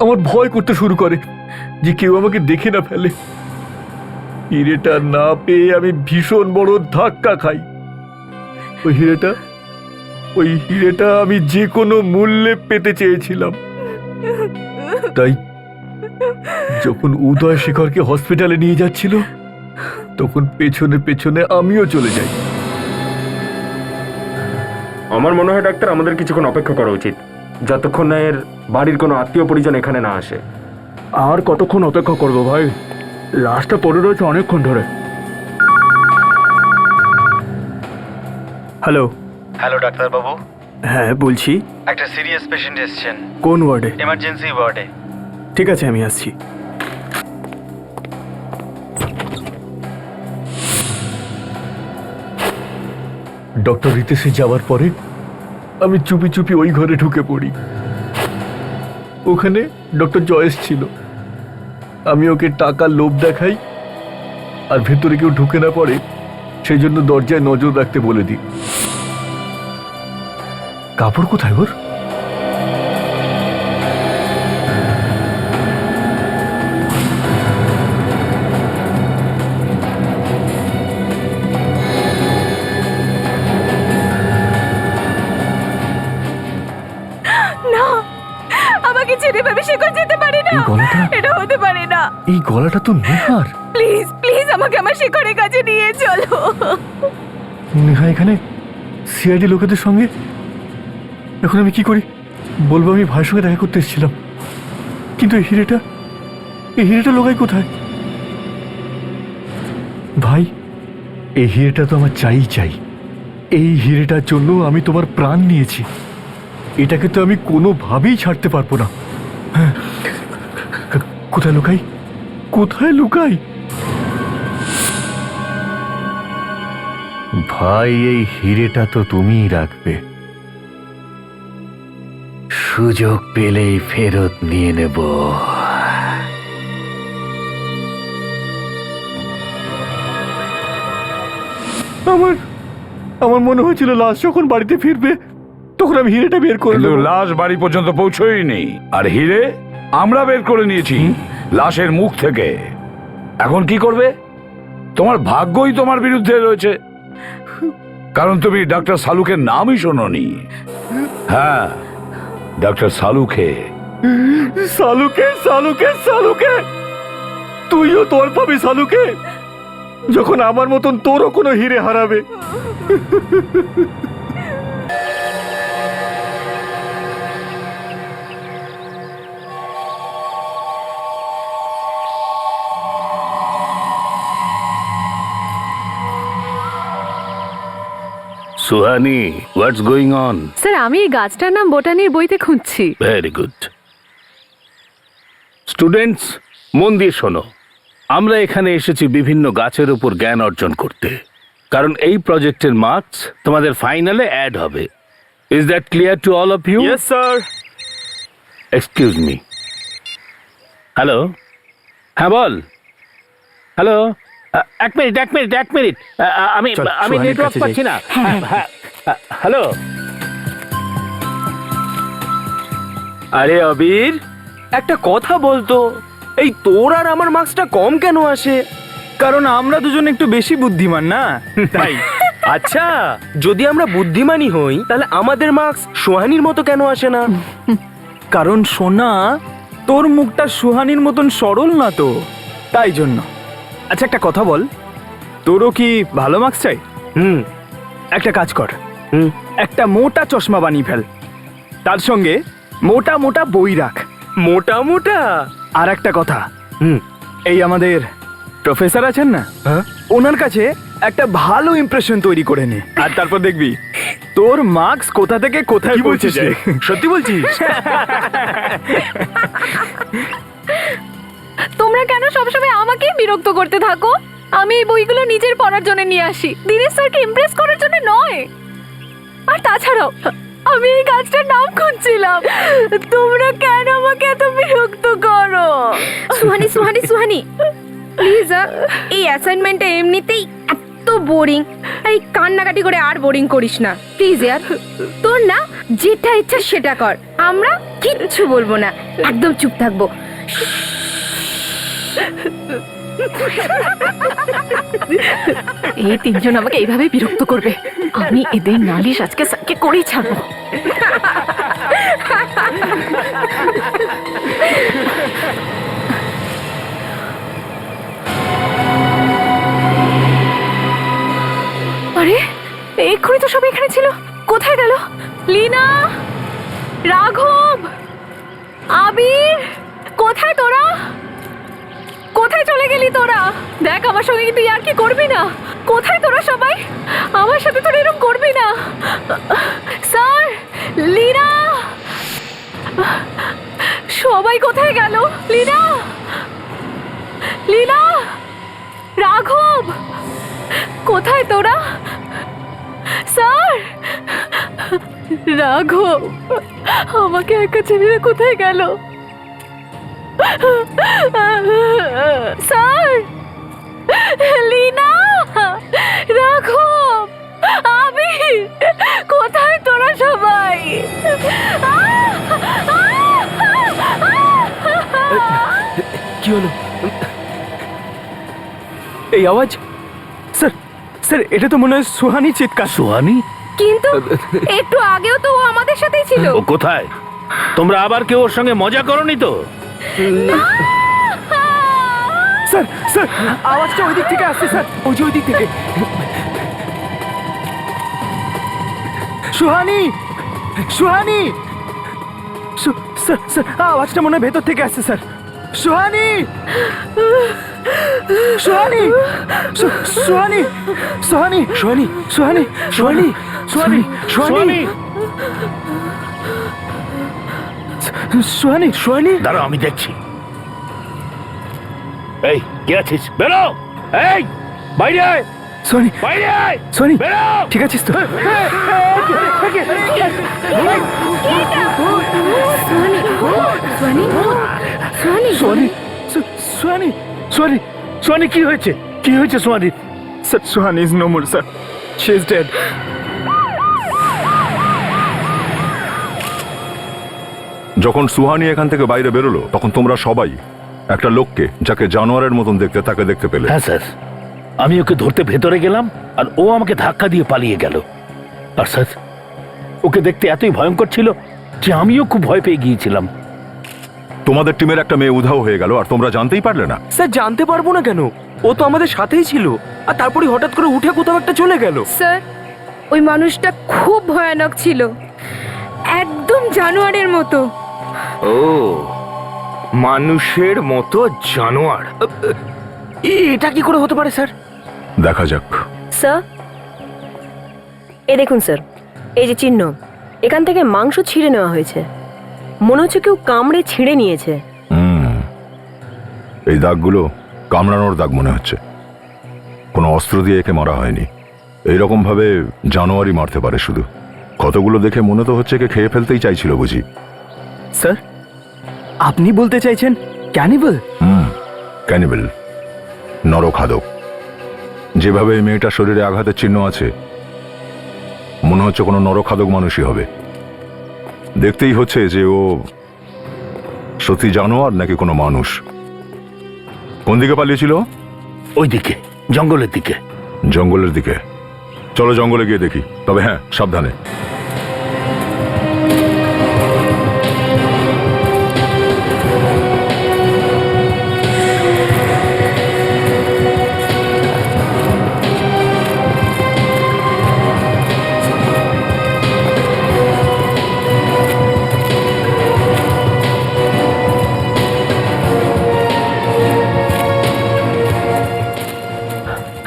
A: আমার ভয় করতে শুরু করে যে কেউ আমাকে দেখে না ফেলে। হিরেটা না পেয়ে আমি ভীষণ বড় ধাক্কা খাই। ওই হিরেটা আমি যে কোনো মূল্যে পেতে চেয়েছিলাম। তাই যখন উদয় শেখরকে হসপিটালে নিয়ে যাচ্ছিল, তখন পেছনে পেছনে আমিও চলে যাই।
B: আমার মনে হয় ডাক্তার, আমাদের কিছুক্ষণ অপেক্ষা করা উচিত, যতক্ষণ না এর বাড়ির কোনো আত্মীয় পরিজন এখানে না আসে।
D: আর কতক্ষণ অপেক্ষা করবো ভাই? লাশটা পড়ে রয়েছে অনেকক্ষণ ধরে।
A: হ্যালো হ্যালো ডাক্তারবাবু।
M: হ্যাঁ বলছি।
A: একটা সিরিয়াস পেশেন্ট এসেছেন।
M: কোন ওয়ার্ডে?
A: এমার্জেন্সি ওয়ার্ডে।
M: ঠিক আছে, আমি আসছি।
A: ডক্টর রিতেশে যাওয়ার পরে আমি চুপি চুপি ওই ঘরে ঢুকে পড়ি। ওখানে ডক্টর জয়েস ছিল। আমি ওকে টাকার লোভ দেখাই আর ভেতরে কেউ ঢুকে না পড়ে সেই জন্য দরজায় নজর রাখতে বলে দিই। কাপড় কোথায় ওর?
C: না, আমাকে ছেড়ে ভাবে শেখর যেতে পারে না। এটা হতে পারে না।
A: এই গলাটা তো নেহার।
C: প্লিজ প্লিজ আমাকে আমার শেখরের কাছে নিয়ে চলো।
A: নেহা এখানে সিআইডি লোকেদের সঙ্গে। এখন আমি কি করি? বলবো আমি ভাইয়ের সঙ্গে দেখা করতে এসেছিলাম, কিন্তু এই হিরেটা লোকাই কোথায়? ভাই, এই হিরেটা তো আমার চাই। এই হিরেটার জন্য আমি তোমার প্রাণ নিয়েছি। এটাকে তো আমি কোনোভাবেই ছাড়তে পারবো না। হ্যাঁ, কোথায় লুকাই? ভাই, এই হিরেটা তো তুমিই রাখবে। সুযোগ পেলেই ফেরত নিয়ে নেব। আমার মনে হয়েছিল লাশ যখন বাড়িতে ফিরবে তখন আমি হিরেটা বের করে
F: কিন্তু
A: নেব।
F: লাশ বাড়ি পর্যন্ত পৌঁছয়নি। আর হিরে আমরা বের করে নিয়েছি লাশের মুখ থেকে। এখন কি করবে? তোমার ভাগ্যই তোমার বিরুদ্ধে রয়েছে, কারণ তুমি ডক্টর সালুকের নামই শোনোনি। হ্যাঁ, ডক্টর সালুকে।
A: সালুকে সালুকে সালুকে, তুইও তোর পাবি সালুকে, যখন আমার মতন তোরও কোনো হিরে হারাবে।
I: Suhani, what's going on?
K: Sir আমি এই গাছটার নাম বোটানির বইতে খুঁজছি।
I: Very good. স্টুডেন্টস, মন দিয়ে শোনো। আমরা এখানে এসেছি বিভিন্ন গাছের উপর জ্ঞান অর্জন করতে, কারণ এই প্রজেক্টের মার্কস তোমাদের ফাইনালে অ্যাড হবে। Is that clear to all of you?
A: Yes sir.
I: Excuse me. Hello, হ্যাঁ বল। হ্যালো, এক মিনিট আমি
M: চল,
I: আমি
M: সোহানির
I: নেটওয়ার্ক
M: কাছে
I: পাচ্ছি
M: যাই।
I: না। হ্যালো।
B: আরে আবির, একটা কথা বলতো, এই তোর আর আমার মার্কসটা কম কেন আসে?
A: কারণ আমরা দুজন একটু বেশি বুদ্ধিমান না, তাই।
B: আচ্ছা, যদি আমরা বুদ্ধিমানই হই তাহলে আমাদের মার্কস সোহানির মতো কেন আসে না?
A: কারণ সোনা, তোর মুখটা সুহানির মতন সরল না তো, তাই জন্য। আচ্ছা একটা কথা বল, তোরও কি ভালো মার্কস চাই?
B: হুম।
A: একটা কাজ কর,
B: হুম।
A: একটা মোটা চশমা বানিয়ে ফেল, তার সঙ্গে মোটা মোটা বই রাখ।
B: মোটা মোটা?
A: আর একটা কথা,
B: হুম।
A: এই আমাদের প্রফেসর আছেন না,
B: হ্যাঁ?
A: ওনার কাছে একটা ভালো ইমপ্রেশন তৈরি করে নে, আর তারপর দেখবি তোর মার্কস কোথা থেকে কোথায় পৌঁছে যায়।
B: সত্যি বলছিস?
C: তোমরা কেন সবসময় আমাকেই বিরক্ত করতে থাকো? আমি এই বইগুলো নিজের পড়ার জন্য নিয়ে আসি, দিনেশ স্যারকে ইমপ্রেস করার জন্য নয়। আর তাছাড়াও আমি এই গাছটার নাম খুঁজছিলাম, তোমরা কেন আমাকে এত বিরক্ত করো?
G: সুহানি সুহানি সুহানি, প্লিজ, এই অ্যাসাইনমেন্টটা এমনিতেই এত বোরিং, এই কান্নাকাটি করে আর বোরিং করিস না প্লিজ ইয়ার। তোর না যেটা ইচ্ছা সেটা কর, আমরা কিচ্ছু বলবো না, একদম চুপ থাকবো।
C: এই তিনজন আমাকে এইভাবে বিরক্ত করবে, আমি এদের নালিশ আজকে স্যারকে করেই ছাড়বো। আরে এক্ষুনি তো সব এখানে ছিল, কোথায় গেল? লীনা, রাঘব, আবির, কোথায় তোরা? কোথায় চলে গেলি তোরা? দেখ আমার সঙ্গে কিন্তু আর কি করবি না। কোথায় তোরা সবাই? আমার সাথে তোরা এরকম করবি না। স্যার, লীনা, সবাই কোথায় গেল? লীনা, লীনা, রাঘব, কোথায় তোরা? স্যার, রাঘব আমাকে একা ছেড়ে কোথায় গেল? স্যার, লীনা, রাঘব, আবির, কোথায় তোরা সবাই?
A: কি হলো? এই আওয়াজ? স্যার, স্যার এটা তো মনে হয় সুহানি চিৎকার।
I: সুহানি?
G: কিন্তু একটু আগেও তো ও আমাদের সাথেই ছিল।
I: ও কোথায়? তোমরা আবার কেউ ওর সঙ্গে মজা করনি তো?
A: স্যার, স্যার আওয়াজটা ওই দিক থেকে আসছে স্যার, ওই যে ওই দিক থেকে। সুহানি, সুহানি, স্যার স্যার আওয়াজটা মনে হয় ভেতর থেকে আসছে স্যার। সুহানি, সুহানি, সুহানি, সুহানি, সুহানি, সুহানি, সুহানি, সুহানি, সুহানি, সুহানি, সুহানি।
I: দাঁড়াও, আমি দেখছি। এই কে আছিস? বেরো! এই বাইরে আয়!
A: সোনি,
I: বাইরে আয়!
A: সোনি,
I: বেরো!
A: ঠিক আছিস তো? সোনি, সোনি, সোনি, সোনি কি হয়েছে? কি হয়েছে Soni? Sir Sohani is no more sir, she is dead.
E: যখন সুহানি এখান থেকে বাইরে বেরোলো তখন তোমরা সবাই একটা লোককে, যাকে জানোয়ারের মতন দেখতে, তাকে দেখতে পেলে।
I: হ্যাঁ স্যার, আমি ওকে ধরতে ভেতরে গেলাম আর ও আমাকে ধাক্কা দিয়ে পালিয়ে গেল। আর স্যার, ওকে দেখতে এতই ভয়ঙ্কর ছিল যে আমিও খুব ভয় পেয়ে গিয়েছিলাম।
E: তোমাদের টিমের একটা মেয়ে উধাও হয়ে গেল আর তোমরা জানতেই পারলে না?
M: স্যার জানতে পারবো না কেন, ও তো আমাদের সাথেই ছিল, আর তারপরে হঠাৎ করে উঠে কোথাও একটা চলে গেল।
G: স্যার, ওই মানুষটা খুব ভয়ানক ছিল, একদম জানোয়ারের মতো।
D: ও, মানুষের মতো জানোয়ার? এটা কি করে হতে পারে স্যার?
E: দেখা যাক।
K: স্যার, এ দেখুন স্যার, এই যে চিহ্ন, এখান থেকে মাংস ছিঁড়ে নেওয়া হয়েছে। মনে হচ্ছে কেউ কামড়ে ছিঁড়ে নিয়েছে।
E: এই দাগগুলো কামড়ানোর দাগ মনে হচ্ছে। কোনো অস্ত্র দিয়ে একে মারা হয়নি। এইরকম ভাবে জানোয়ারই মারতে পারে শুধু। কতগুলো দেখে মনে তো হচ্ছে একে খেয়ে ফেলতেই চাইছিল বুঝি।
M: স্যার, আপনি বলতে চাইছেন ক্যানিবল?
E: ক্যানিবেল, নরখাদক। যেভাবে এই মেয়েটার শরীরে আঘাতের চিহ্ন আছে, মনে হচ্ছে কোনো নরখাদক মানুষই হবে। দেখতেই হচ্ছে যে ও সত্যি জানোয়ার নাকি কোনো মানুষ। কোন দিকে পালিয়েছিল?
I: ওই দিকে, জঙ্গলের দিকে।
E: জঙ্গলের দিকে? চলো জঙ্গলে গিয়ে দেখি, তবে হ্যাঁ, সাবধানে।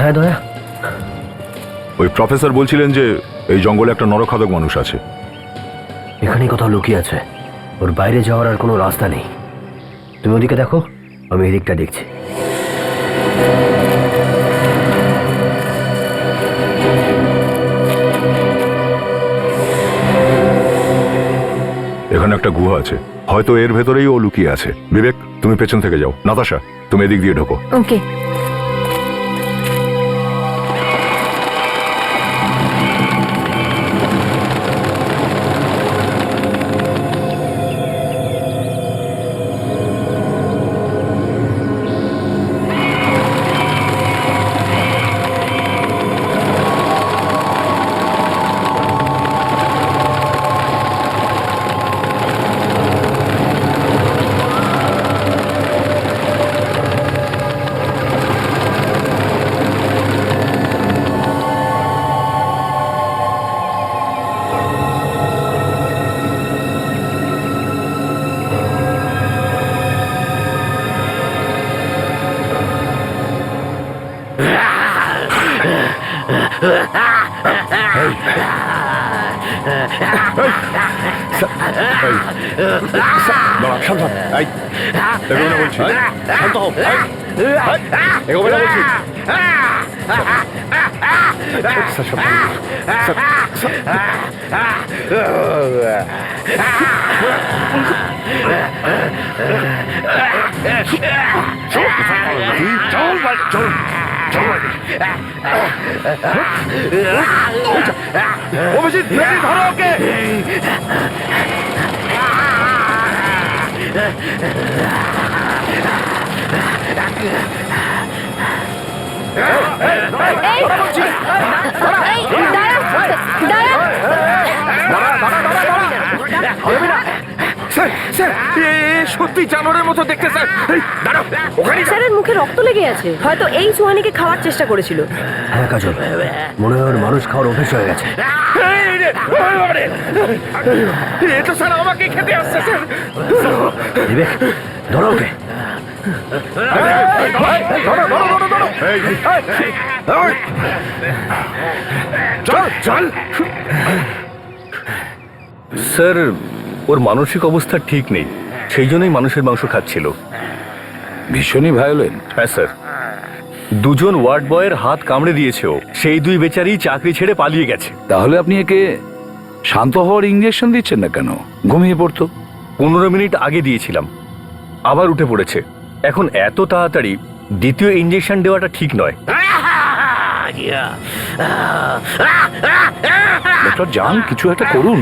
L: হ্যাঁ দয়া,
E: ওই প্রফেসর বলছিলেন যে এই জঙ্গলে একটা নরখাদক মানুষ আছে।
L: এখানেই কোথাও লুকিয়ে আছে। ওর বাইরে যাওয়ার আর কোনো রাস্তা নেই। তুমি ওদিকে দেখো, আমি এদিকটা দেখছি।
E: এখানে একটা গুহা আছে, হয়তো এর ভেতরেই ও লুকিয়ে আছে। বিবেক, তুমি পেছন থেকে যাও। নাতাশা, তুমি এদিক দিয়ে ঢোকো।
C: ওকে।
D: সত্যি জানোয়ারের মতো দেখতে স্যার।
K: স্যারের মুখে রক্ত লেগে আছে, হয়তো এই সুহানিকে খাওয়ার চেষ্টা করেছিল।
L: হ্যাঁ কাজল, মনে হয় ওর মানুষ খাওয়ার অভ্যেস হয়ে গেছে।
D: এটা স্যার আমাকে খেতে আসছে স্যার।
L: বিবেক, ধরো ওকে।
H: স্যার, ওর মানসিক অবস্থা ঠিক নেই, সেই জন্যই মানুষের মাংস খাচ্ছিল।
F: ভীষণই ভায়োলেন্ট।
H: হ্যাঁ স্যার, দুজন ওয়ার্ড বয়ের হাত কামড়ে দিয়েছে ও। সেই দুই বেচারি চাকরি ছেড়ে পালিয়ে গেছে।
F: তাহলে আপনি একে শান্ত হওয়ার ইঞ্জেকশন দিচ্ছেন না কেন? ঘুমিয়ে পড়তো।
H: 15 মিনিট আগে দিয়েছিলাম, আবার উঠে পড়েছে। এখন এত তাড়াতাড়ি দ্বিতীয় ইঞ্জেকশন দেওয়াটা ঠিক নয়।
F: ডক্টর জান, কিছু একটা করুন।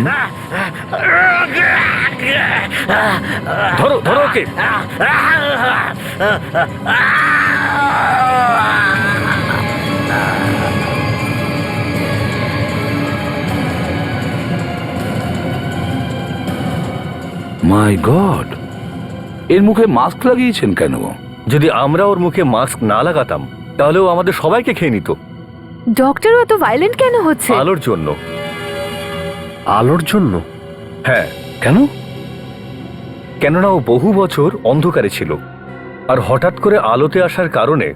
F: ধরো ধরো ওকে। মাই গড, এর মুখে মাস্ক লাগিয়েছেন কেন?
H: যদি আমরা ওর মুখে মাস্ক না লাগাতাম তাহলে ও আমাদের সবাইকে খেয়ে নিত।
C: ডক্টরও এত ভায়োলেন্ট কেন হচ্ছে?
H: আলোর জন্য।
I: আলোর জন্য?
H: হ্যাঁ,
F: কেন?
H: কেননা ও বহু বছর অন্ধকারে ছিল, আর হঠাৎ করে আলোতে আসার কারণে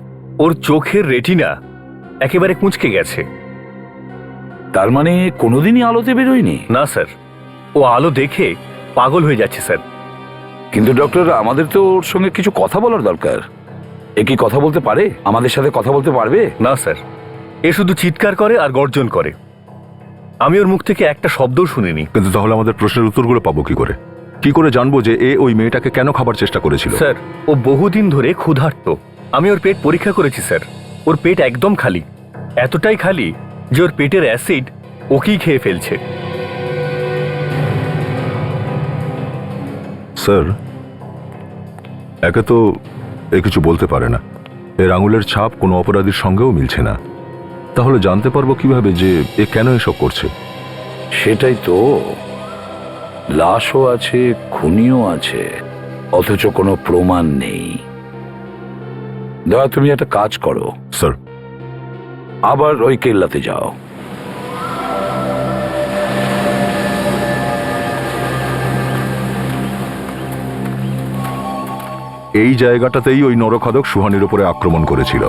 H: ওর চোখের রেটিনা একেবারে কুঁচকে গেছে।
F: তার মানে কোনোদিনই আলোতে বেরোয়নি?
H: না স্যার, ও আলো দেখে পাগল হয়ে যাচ্ছে স্যার।
F: কিন্তু ডক্টর, আমাদের তো ওর সঙ্গে কিছু কথা বলার দরকার। এ কি কথা বলতে পারে? আমাদের সাথে কথা বলতে পারবে?
H: না স্যার, এ শুধু চিৎকার করে আর গর্জন করে। আমি ওর মুখ থেকে একটা শব্দও শুনিনি।
E: কিন্তু তাহলে আমাদের প্রশ্নের উত্তরগুলো পাবো কি করে? কি করে জানবো যে এ ওই মেয়েটাকে কেন খাবার চেষ্টা করেছিল?
H: স্যার, ও বহুদিন ধরে ক্ষুধার্ত। আমি ওর পেট পরীক্ষা করেছি স্যার। ওর পেট একদম খালি, এতটাই খালি যে ওর পেটের অ্যাসিড ওকেই খেয়ে ফেলছে।
E: স্যার, একে তো এ কিছু বলতে পারে না, এর আঙুলের ছাপ কোনো অপরাধীর সঙ্গেও মিলছে না। তাহলে জানতে পারবো কিভাবে যে এ কেন এসব করছে?
F: সেটাই তো, লাশও আছে, খুনিও আছে, অথচ কোনো প্রমাণ নেই। দয়া, তুমি একটা কাজ করো,
E: স্যার।
F: আবার ওই কেল্লাতে যাও।
E: এই জায়গাটাতেই ওই নরখাদক সুহানির উপরে আক্রমণ করেছিল।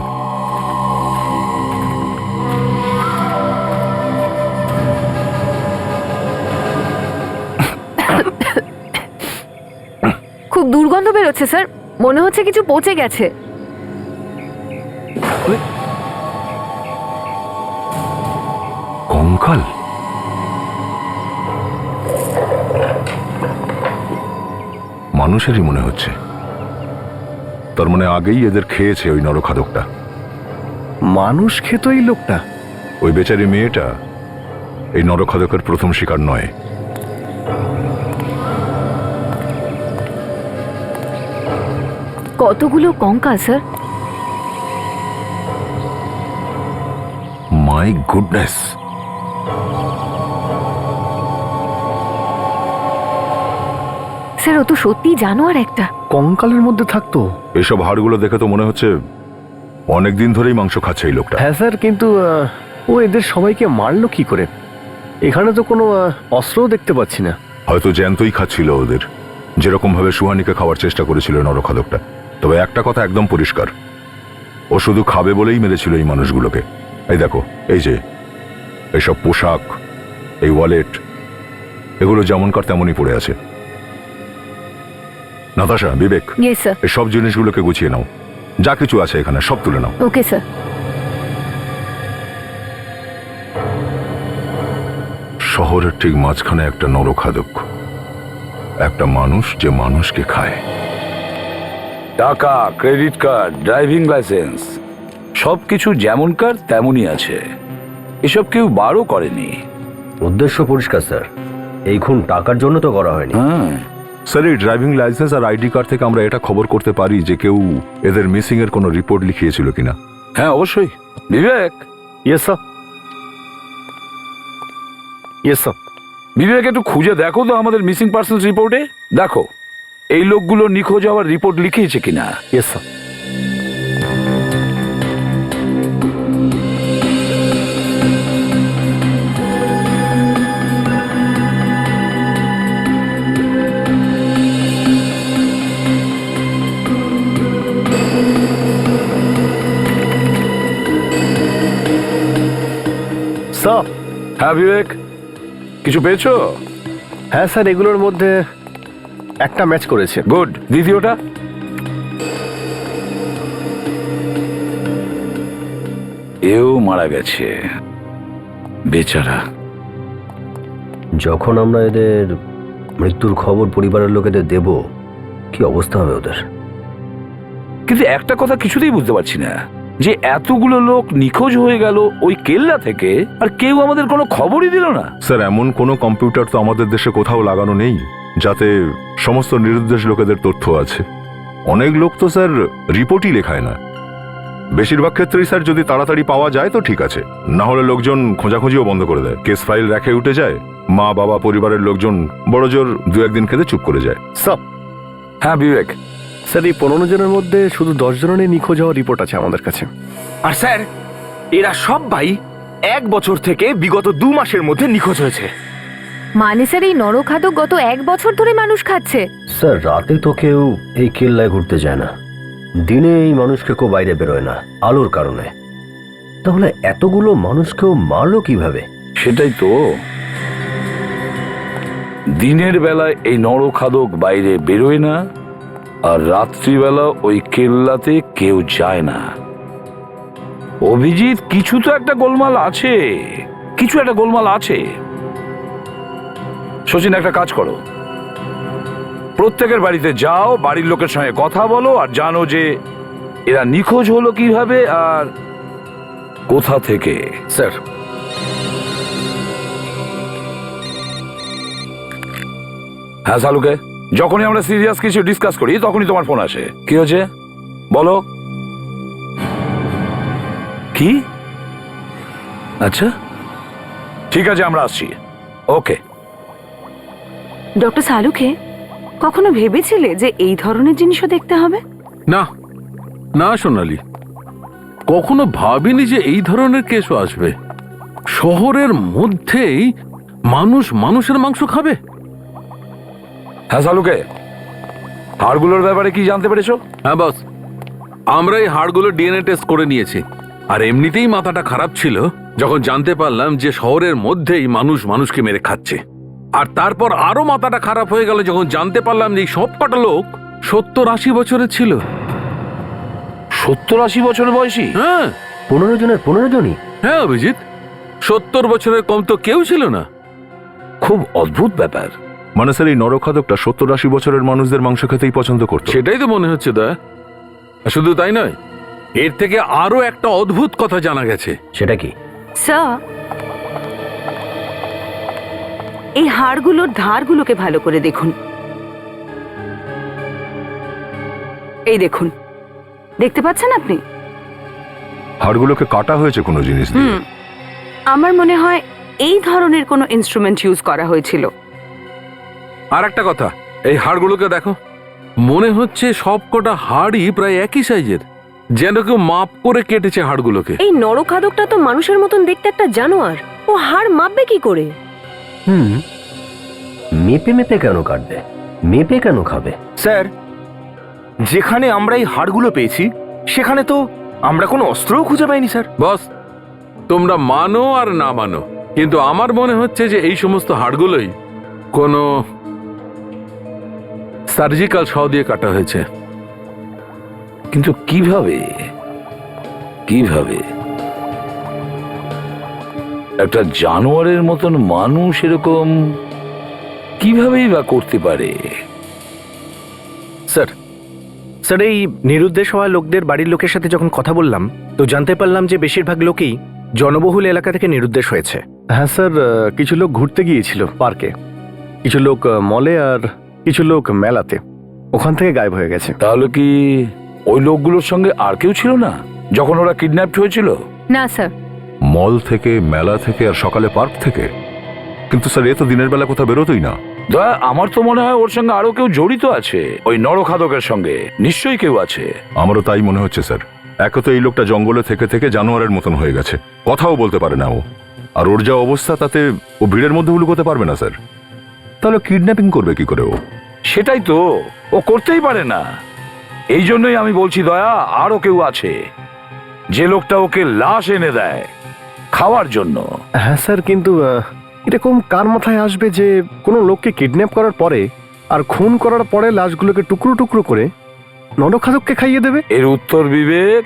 C: খুব দুর্গন্ধ বেরোচ্ছে স্যার, মনে হচ্ছে কিছু পচে গেছে।
E: কঙ্কাল? মানুষেরই মনে হচ্ছে। তার মানে আগেই এদের খেয়েছে ওই নরখাদকটা।
H: মানুষ খেত এই লোকটা?
E: ওই বেচারি মেয়েটা এই নরখাদকের প্রথম শিকার নয়।
C: কতগুলো কঙ্কাল স্যার!
E: My goodness!
C: স্যার, ও তো সত্যি জানোয়ার একটা।
H: কঙ্কালের মধ্যে থাকতো?
E: এসব হাড়গুলো দেখে তো মনে হচ্ছে অনেকদিন ধরেই মাংস খাচ্ছে এই লোকটা।
H: হ্যাঁ স্যার, কিন্তু ও এদের সবাইকে মারলো কি করে? এখানে তো কোনো অস্ত্রও দেখতে পাচ্ছি না।
E: হয়তো জ্যান্তই খাচ্ছিল ওদের, যেরকম ভাবে সুহানিকে খাওয়ার চেষ্টা করেছিল নরখাদকটা। তবে একটা কথা একদম পরিষ্কার, ও শুধু খাবে বলেই মেরেছিল এই মানুষগুলোকে। এই দেখো, এই যে এইসব পোশাক, এই ওয়ালেট, এগুলো যেমনকার তেমনই পড়ে আছে। নাতাশা, বিবেক,
C: ইয়েস স্যার।
E: এই সব জিনিসগুলোকে গুছিয়ে নাও। যা কিছু আছে এখানে সব তুলে নাও।
C: Okay sir.
E: শহরের ঠিক মাঝখানে একটা নরখাদক, একটা মানুষ যে মানুষকে খায়।
F: টাকা, ক্রেডিট কার্ড, ড্রাইভিং লাইসেন্স, সবকিছু যেমনকার তেমনই আছে। এসব কেউ বারও করেনি।
L: উদ্দেশ্য পরিষ্কার স্যার, এই খুন টাকার জন্য তো করা হয়নি।
F: হ্যাঁ
E: স্যার, এই ড্রাইভিং লাইসেন্স আর আইডি কার্ড থেকে আমরা এটা খবর করতে পারি যে কেউ এদের মিসিং এর কোনো রিপোর্ট লিখিয়েছিল কিনা।
F: হ্যাঁ, অবশ্যই। Vivek.
H: Yes sir. Yes sir.
F: Vivek, একটু খুঁজে দেখো তো আমাদের মিসিং পার্সনস রিপোর্টে, দেখো এই লোকগুলো নিখোঁজ হওয়ার রিপোর্ট লিখিয়েছে কিনা।
H: Yes sir. স্যার।
F: হ্যাঁ বিবেক, কিছু পেয়েছো?
H: হ্যাঁ স্যার, এগুলোর মধ্যে একটা ম্যাচ করেছে।
F: গুড। দ্বিতীয়টা? এও মারা গেছে বেচারা।
L: যখন আমরা এদের মৃত্যুর খবর পরিবারের লোকেদের দেব, কি অবস্থা হবে ওদের?
F: কিন্তু একটা কথা কিছুতেই বুঝতে পারছি না, যে এতগুলো লোক নিখোঁজ হয়ে গেল ওই কেল্লা থেকে, আর কেউ আমাদের কোনো খবরই দিল না।
E: স্যার, এমন কোনো কম্পিউটার তো আমাদের দেশে কোথাও লাগানো নেই যাতে সমস্ত নিরুদ্দেশ লোকেদের তথ্য আছে। অনেক লোক তো স্যার রিপোর্টই লেখায় না। বেশিরভাগ ক্ষেত্রেই স্যার যদি তাড়াতাড়ি পাওয়া যায় তো ঠিক আছে, না হলে লোকজন খোঁজাখুঁজিও বন্ধ করে দেয়। কেস ফাইল রেখে উঠে যায়, মা বাবা পরিবারের লোকজন বড় জোর 2-1 দিন খেতে চুপ করে যায়।
H: সব
F: হ্যাঁ বিবেক,
H: স্যার এই 15 জনের মধ্যে শুধু 10 জনের নিখোঁজ হওয়ার রিপোর্ট আছে আমাদের কাছে।
D: আর স্যার এরা সব ভাই 1 বছর থেকে বিগত 2 মাসের মধ্যে নিখোঁজ হয়েছে।
C: মানে স্যার এই নরখাদক গত 1 বছর ধরে মানুষ খাচ্ছে।
L: স্যার রাতে তো কেউ এই কেল্লায় ঘুরতে যায় না, দিনে এই মানুষকে কেউ বাইরে বেরোয় না আলোর কারণে। তাহলে এতগুলো মানুষকেও মারলো কিভাবে?
F: সেটাই তো, দিনের বেলায় এই নরখাদক বাইরে বেরোয় না, আর রাত্রিবেলা ওই কেল্লাতে কেউ যায় না। অভিজিৎ, কিছু তো একটা গোলমাল আছে, কিছু একটা গোলমাল আছে। শচীন, একটা কাজ করো, প্রত্যেকের বাড়িতে যাও, বাড়ির লোকের সঙ্গে কথা বলো আর জানো যে এরা নিখোঁজ হলো কিভাবে আর কোথা থেকে।
H: স্যার
F: হ্যাঁ শালুকে, যখনই আমরা সিরিয়াস কিছু ডিসকাস করি তখনই তোমার ফোন আসে। কি হয়েছে বলো। কি? আচ্ছা ঠিক আছে, আমরা আসছি। ওকে।
C: ডক্টর সালুকে, কখনো ভেবেছিলে যে এই ধরনের জিনিসও দেখতে হবে?
J: না না সোনালি, কখনো ভাবিনি যে এই ধরনের কেসও আসবে। শহরের মধ্যেই মানুষ মানুষের মাংস খাবে।
F: হ্যাঁ শালুকে, হাড়গুলোর ব্যাপারে কি জানতে পেরেছো?
J: হ্যাঁ বস, আমরা এই হাড়গুলো ডিএনএ টেস্ট করে নিয়েছি। আর এমনিতেই মাথাটা খারাপ ছিল যখন জানতে পারলাম যে শহরের মধ্যেই মানুষ মানুষকে মেরে খাচ্ছে। আর তারপর আরো মাথাটা খারাপ হয়ে গেল যখন জানতে পারলাম যে সব কটা লোক 70-80 বছরের ছিল।
F: 70-80 বছর বয়সী?
J: হ্যাঁ।
L: 15 জনের 15 জনই?
J: হ্যাঁ অভিজিৎ, 70 বছরের কম তো কেউ ছিল না।
F: খুব অদ্ভুত ব্যাপার।
E: মানে স্যার এই নরখাদকটা 70-80 বছরের মানুষদের মাংস খেতেই পছন্দ করত।
J: সেটাই তো মনে হচ্ছে দা। শুধু তাই নয়, এর থেকে আরো একটা অদ্ভুত কথা জানা গেছে।
L: সেটা কি?
C: স্যার, এই হাড়গুলোর ধারগুলোকে ভালো করে দেখুন। এই দেখুন, দেখতে পাচ্ছেন আপনি?
E: হাড়গুলোকে কাটা হয়েছে কোনো জিনিস দিয়ে।
C: আমার মনে হয় এই ধরনের কোনো ইনস্ট্রুমেন্ট ইউজ করা হয়েছিল।
J: আর একটা কথা, এই হাড়গুলোকে দেখো, মনে হচ্ছে সবকটা হাড়ই প্রায় একই সাইজের, যেন কেউ মাপ করে কেটেছে হাড়গুলোকে।
K: এই নরখাদকটা তো মানুষের মতন দেখতে একটা জানোয়ার, ও হাড় মাপবে কি করে?
L: মেপে মেপে কেন কাটবে? মেপে কেন খাবে?
D: স্যার যেখানে আমরা এই হাড়গুলো পেয়েছি সেখানে তো আমরা কোনো অস্ত্রও খুঁজে পাইনি স্যার।
J: বস, তোমরা মানো আর না মানো, কিন্তু আমার মনে হচ্ছে যে এই সমস্ত হাড়গুলোই কোনো সার্জিক্যাল শ দিয়ে কাটা হয়েছে।
F: কিন্তু কিভাবে? কিভাবে একটা জানোয়ারের মতন মানুষ এরকম কিভাবেই বা করতে পারে?
H: স্যার স্যার এই নিরুদ্দেশ হওয়া লোকদের বাড়ির লোকের সাথে যখন কথা বললাম তো জানতে পারলাম যে বেশিরভাগ লোকই জনবহুল এলাকা থেকে নিরুদ্দেশ হয়েছে। হ্যাঁ স্যার, কিছু লোক ঘুরতে গিয়েছিল পার্কে, কিছু লোক মলে, আর কিছু লোক মেলাতে। ওখান থেকে গায়েব হয়ে গেছে।
F: তাহলে কি ওই লোকগুলোর সঙ্গে আর কেউ ছিল না যখন ওরা কিডন্যাপড হয়েছিল?
C: না স্যার।
E: মল থেকে, মেলা থেকে, আর সকালে পার্ক থেকে। কিন্তু স্যার এ তো দিনের বেলা কোথাও বেরোতোই না।
F: দয়া, আমার তো মনে হয় ওর সঙ্গে আরো কেউ জড়িত আছে, ওই নরখাদকের সঙ্গে নিশ্চয়ই কেউ আছে।
E: আমারও তাই মনে হচ্ছে স্যার। একে তো এই লোকটা জঙ্গলে থেকে থেকে জানোয়ারের মতন হয়ে গেছে, কথাও বলতে পারে না ও। আর ওর যা অবস্থা তাতে ও ভিড়ের মধ্যে লুকোতে পারবে না স্যার। তাহলে কিডন্যাপিং করবে কি করে ও?
F: সেটাই তো, ও করতেই পারে না। এই জন্যই আমি বলছি দয়া, আরো কেউ আছে, যে লোকটা ওকে লাশ এনে দেয় খাওয়ার জন্য।
H: হ্যাঁ স্যার, কিন্তু এরকম কার মাথায় আসবে যে কোনো লোককে কিডন্যাপ করার পরে আর খুন করার পরে লাশগুলোকে টুকরো টুকরো করে নরখাদককে খাইয়ে দেবে?
F: এর উত্তর বিবেক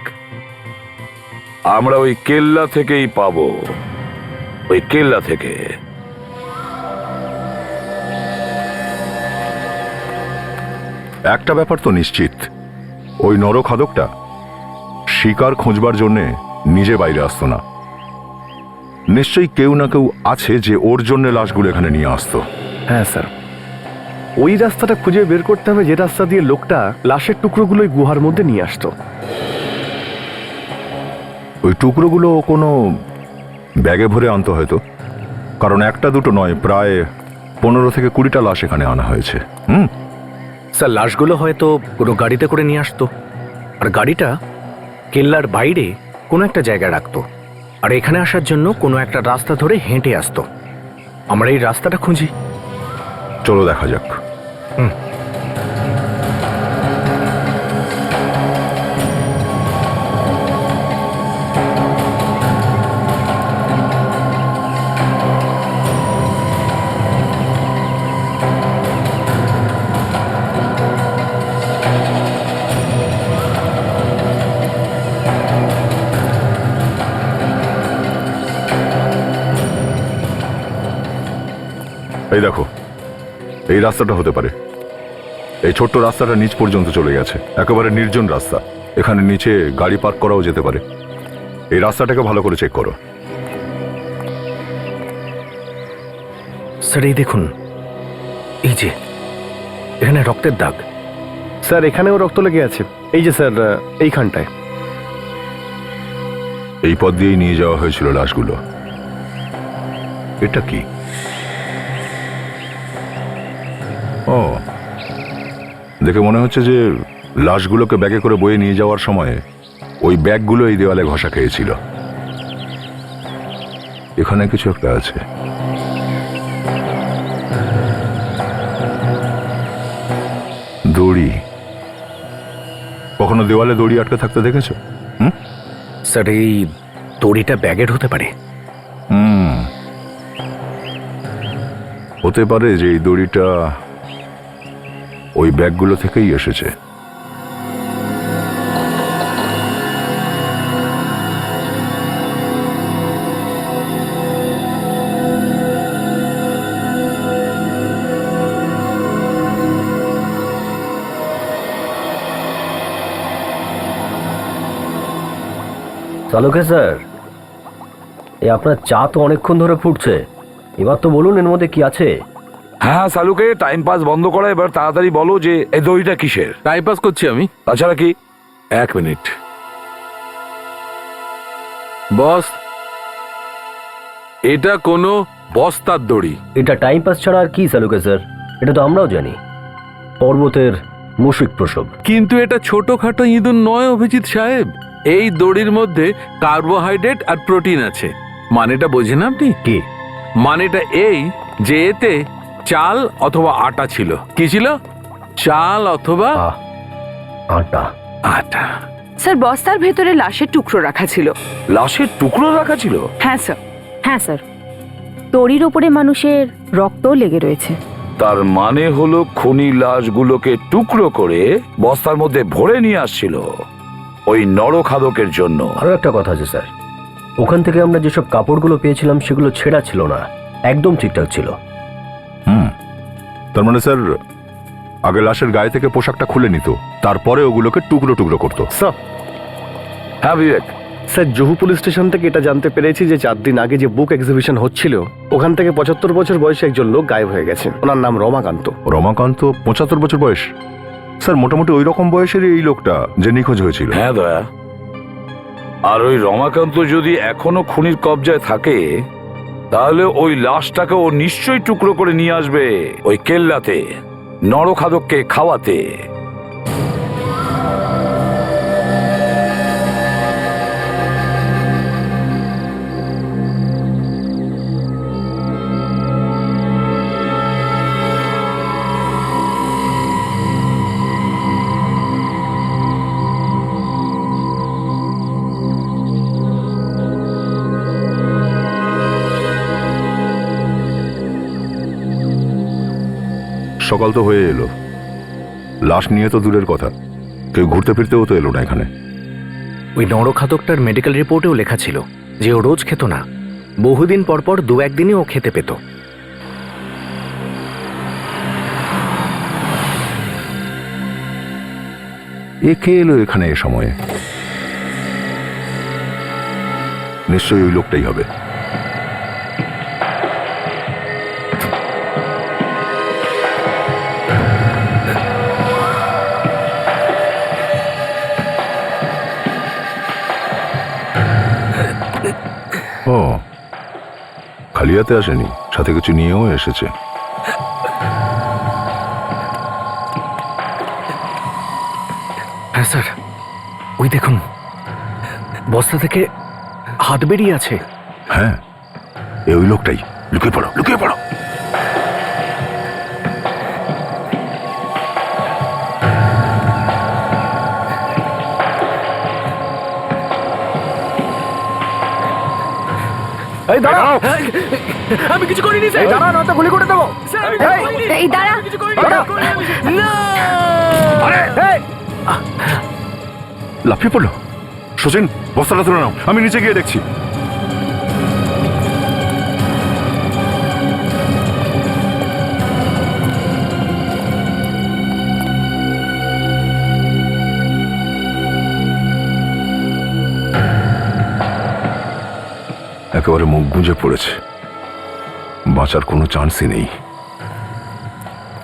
F: আমরা ওই কেল্লা থেকেই পাবো, ওই কেল্লা থেকে।
E: একটা ব্যাপার তো নিশ্চিত, ওই নরখাদকটা শিকার খোঁজবার জন্যে নিজে বাইরে আসতো না। নিশ্চয়ই কেউ না কেউ আছে যে ওর জন্য লাশগুলো এখানে নিয়ে আসতো।
H: হ্যাঁ স্যার। ওই রাস্তাটা খুঁজে বের করতে হবে যে রাস্তা দিয়ে লোকটা লাশের টুকরোগুলো ওই গুহার মধ্যে নিয়ে আসতো।
E: ওই টুকরোগুলো কোনো ব্যাগে ভরে আনতে হয়তো, কারণ একটা দুটো নয়, প্রায় 15 থেকে 20টা লাশ এখানে আনা হয়েছে।
H: স্যার লাশগুলো হয়তো কোনো গাড়িতে করে নিয়ে আসতো, আর গাড়িটা কেল্লার বাইরে কোনো একটা জায়গায় রাখতো, আর এখানে আসার জন্য কোনো একটা রাস্তা ধরে হেঁটে আসতো। আমরা এই রাস্তাটা খুঁজি।
E: চলো দেখা যাক। এই দেখো, এই রাস্তাটা হতে পারে। এই ছোট্ট রাস্তাটা নিচ পর্যন্ত চলে গেছে, একেবারে নির্জন রাস্তা। এখানে নিচে গাড়ি পার্ক করাও যেতে পারে। এই রাস্তাটাকে ভালো করে চেক করো।
H: স্যার এই দেখুন, এই যে এখানে রক্তের দাগ। স্যার এখানেও রক্ত লেগে আছে। এই যে স্যার এইখানটায়।
E: এই পথ দিয়েই নিয়ে যাওয়া হয়েছিল লাশগুলো। এটা কি? ও, দেখে মনে হচ্ছে যে লাশগুলোকে ব্যাগে করে বয়ে নিয়ে যাওয়ার সময় ওই ব্যাগগুলো এই দেওয়ালে ঘষা খেয়েছিল। এখানে কিছু একটা আছে। দড়ি। কখনো দেওয়ালে দড়ি আটকে থাকতে দেখেছো?
H: স্যার এই দড়িটা ব্যাগের হতে পারে।
E: হতে পারে যে এই দড়িটা ওই ব্যাগগুলো থেকেই এসেছে।
L: চালকে স্যার, এই আপনার চা তো অনেকক্ষণ ধরে ফুটছে, এবার তো বলুন এর মধ্যে কি আছে।
F: হ্যাঁ সালুকে, টাইম পাস বন্ধ করা, এবার তাড়াতাড়ি বলো যে এই দড়িটা কিসের।
J: টাইম পাস করছি আমি।
F: তাছাড়া কি?
J: 1 মিনিট বস, এটা কোনো বস্তার দড়ি।
L: এটা টাইম পাস ছাড়া আর কি চালকে স্যার? এটা তো আমরাও জানি, পর্বতের মুশিক প্রসব।
J: কিন্তু এটা ছোটখাটো ইঁদুর নয় অভিজিৎ সাহেব। এই দড়ির মধ্যে কার্বোহাইড্রেট আর প্রোটিন আছে। মানেটা বোঝেন আপনি?
L: কি
J: মানেটা এই যে এতে চাল অথবা আটা ছিল। কি ছিল? চাল অথবা
L: আটা।
J: আটা।
C: স্যার বস্তার ভেতরে লাশের টুকরো রাখা ছিল।
F: লাশের টুকরো রাখা ছিল?
C: হ্যাঁ স্যার।
G: হ্যাঁ স্যার, দড়ির ওপরে মানুষের রক্তও লেগে রয়েছে।
F: তার মানে হলো খুনি লাশগুলোকে টুকরো করে বস্তার মধ্যে ভরে নিয়ে আসছিল ওই নরখাদকের জন্য।
L: আরো একটা কথা আছে স্যার, ওখান থেকে আমরা যেসব কাপড়গুলো পেয়েছিলাম সেগুলো ছেঁড়া ছিল না, একদম ঠিকঠাক ছিল।
E: তার মানে স্যার আগে লাশের গায়ে থেকে পোশাকটা খুলে নিত, তারপরে ওগুলোকে টুকরো টুকরো করতো।
H: স্যার।
F: হ্যাঁ বিবেক।
H: স্যার জুহু পুলিশ স্টেশন থেকে এটা জানতে পেরেছি যে 4 দিন আগে যে বুক এক্সিবিশন হচ্ছিল ওখান থেকে 75 বছর বয়সী একজন লোক গায়েব হয়ে গেছে। ওনার নাম রমাকান্ত।
E: রমাকান্ত 75 বছর বয়স? স্যার মোটামুটি ওই রকম বয়সেরই এই লোকটা যে নিখোঁজ হয়েছিল।
F: হ্যাঁ দয়া। আর ওই রমাকান্ত যদি এখনো খুনির কবজায় থাকে তাহলে ওই লাশটাকে ও নিশ্চয়ই টুকরো করে নিয়ে আসবে ওই কেল্লাতে নরখাদককে খাওয়াতে।
E: সকাল তো হয়ে এলো, লাশ নিয়ে তো দূরের কথা, কেউ ঘুরতে ফিরতেও তো এলো না এখানে।
H: ওই নরখাদকটার মেডিকেল রিপোর্টেও লেখা ছিল যে ও রোজ খেত না, বহুদিন পর পর 2-1 দিনই ও খেতে পেত।
E: এ কে এলো এখানে এ সময়ে? নিশ্চয়ই ওই লোকটাই হবে। ইন্ডিয়াতে আসেনি, সাথে কিছু নিয়েও এসেছে।
H: হ্যাঁ স্যার, ওই দেখুন বস্তা থেকে হাত বেরিয়ে আছে।
E: হ্যাঁ, ওই লোকটাই। লুকিয়ে পড়ো, লুকিয়ে পড়ো।
H: এই দাঁড়া, আমি কিছু করিনি স্যার। দাঁড়া, না তো গুলি করে দেবো।
C: এই দাঁড়া,
E: লাফিয়ে পড়লো। সচিন, বস্তাটা তুলে নাও, আমি নিচে গিয়ে দেখছি। একেবারে মুখ গুঁজে পড়েছে, বাঁচার কোনো চান্সই নেই।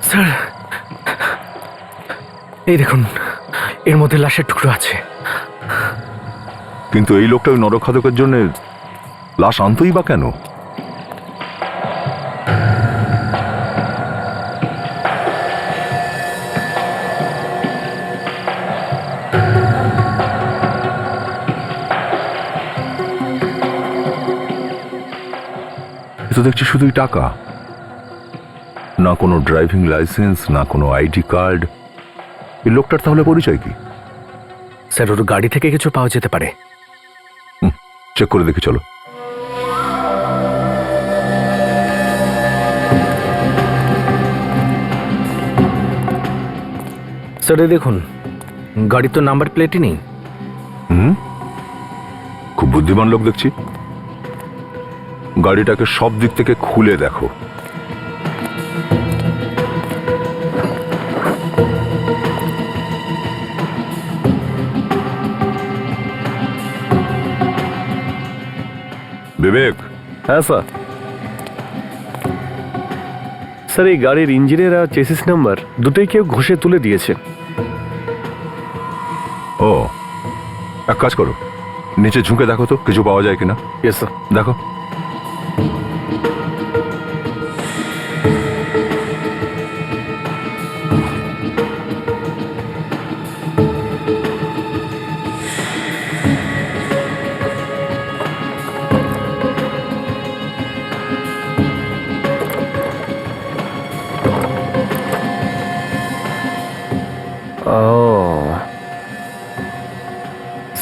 H: স্যার এই দেখুন, এর মধ্যে লাশের টুকরো আছে।
E: কিন্তু এই লোকটা ওই নরখাদকের জন্য লাশ আনতই বা কেন? এ তো দেখছি শুধুই টাকা, না কোনো ড্রাইভিং লাইসেন্স, না কোনো আইডি কার্ড। এই লোকটার তাহলে পরিচয় কি?
H: স্যার ওর গাড়ি থেকে কিছু পাওয়া যেতে পারে।
E: চেক করে দেখি, চলো।
H: স্যার এই দেখুন, গাড়ির তো নাম্বার প্লেটই নেই।
E: খুব বুদ্ধিমান লোক দেখছি। গাড়িটাকে সব দিক থেকে খুলে দেখো। বিবেক।
H: হ্যাঁ স্যার। স্যার এই গাড়ির ইঞ্জিনের আর চেসিস নাম্বার দুটোই কেউ ঘষে তুলে দিয়েছে।
E: ও, এক কাজ করো, নিচে ঝুঁকে দেখো তো কিছু পাওয়া যায় কিনা।
H: Yes sir.
E: দেখো।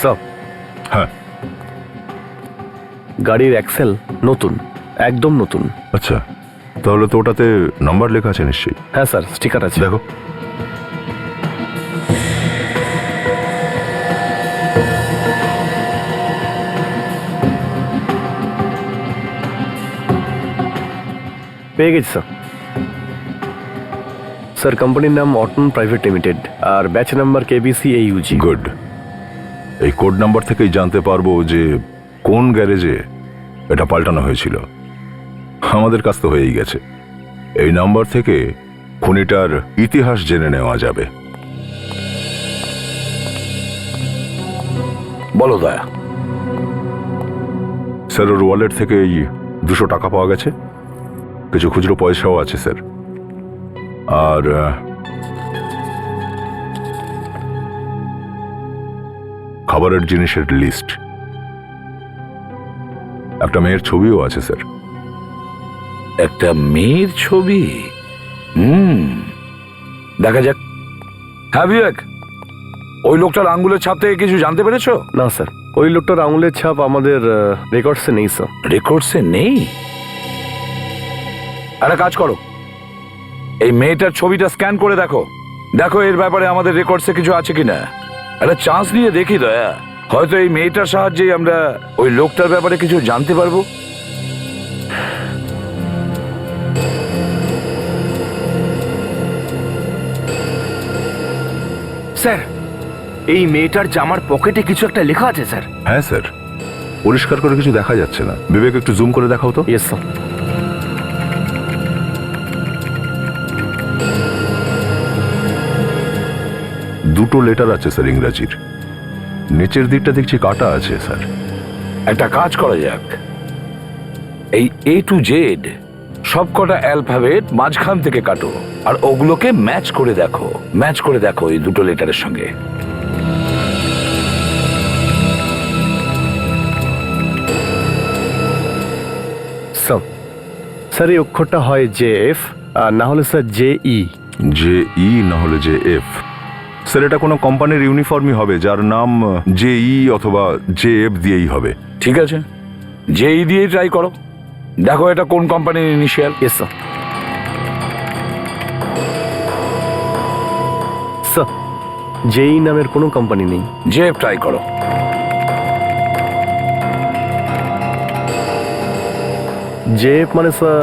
H: স্যার।
E: হ্যাঁ,
H: গাড়ির অ্যাক্সেল নতুন, একদম নতুন।
E: আচ্ছা, তাহলে তো ওটাতে নাম্বার লেখা আছে নিশ্চয়ই।
H: হ্যাঁ স্যার, স্টিকার আছে।
E: দেখো।
H: পেয়ে গেছি স্যার। স্যার কোম্পানির নাম অটন প্রাইভেট লিমিটেড আর batch number KBC AUG।
E: Good. এই কোড নাম্বার থেকেই জানতে পারবো যে কোন গ্যারেজে এটা পাল্টানো হয়েছিল। আমাদের কাছ তো হয়েই গেছে। এই নাম্বার থেকে খুনিটার ইতিহাস জেনে নেওয়া যাবে।
F: বলো দয়া।
E: স্যার ওর ওয়ালেট থেকে এই 200 টাকা পাওয়া গেছে, কিছু খুচরো পয়সাও আছে স্যার, আর খাবারের জিনিসের লিস্ট, একটা মেয়ের ছবিও আছে স্যার।
F: একটা মেয়ের ছবি? দেখা যাক। হ্যাঁ বিবেক, ওই লোকটার আঙ্গুলের ছাপ থেকে কিছু জানতে পেরেছো?
H: না স্যার, ওই লোকটার আঙুলের ছাপ আমাদের রেকর্ডসে নেই স্যার।
F: রেকর্ডসে নেই? একটা কাজ করো, এই মেয়েটার ছবিটা স্ক্যান করে দেখো, দেখো এর ব্যাপারে আমাদের রেকর্ডসে কিছু আছে কিনা। একটা চান্স নিয়ে দেখি দয়া, হয়তো এই মেয়েটার সাহায্যে আমরা ওই লোকটার ব্যাপারে কিছু জানতে পারবো।
M: স্যার, এই মেয়েটার জামার পকেটে কিছু একটা লেখা আছে স্যার।
E: হ্যাঁ স্যার, পরিষ্কার করে কিছু দেখা যাচ্ছে না। বিবেক একটু জুম করে দেখাও তো।
H: Yes sir.
E: দুটো লেটার আছে স্যার ইংরাজির, নিচের দিকটা দেখছি কাটা আছে স্যার।
F: একটা কাজ করা যাক, এই A to Z সবকটা অ্যালফাবেট মাঝখান থেকে কাটো আর ওগুলোকে ম্যাচ করে দেখো এই দুটো লেটারের সঙ্গে।
H: স্যার এই অক্ষরটা হয় জে এফ আর না হলে স্যার জে ই।
E: যে ই না হলে যে এফ। স্যার এটা কোনো কোম্পানির ইউনিফর্মই হবে যার নাম জে ই অথবা জে এফ দিয়েই হবে।
F: ঠিক আছে, যেই দিয়ে ট্রাই করো, দেখো এটা কোন কোম্পানির initial.
H: Yes sir. Sir J E নামের কোনো কোম্পানি নেই।
F: জেএফ ট্রাই করো।
H: জে এফ মানে স্যার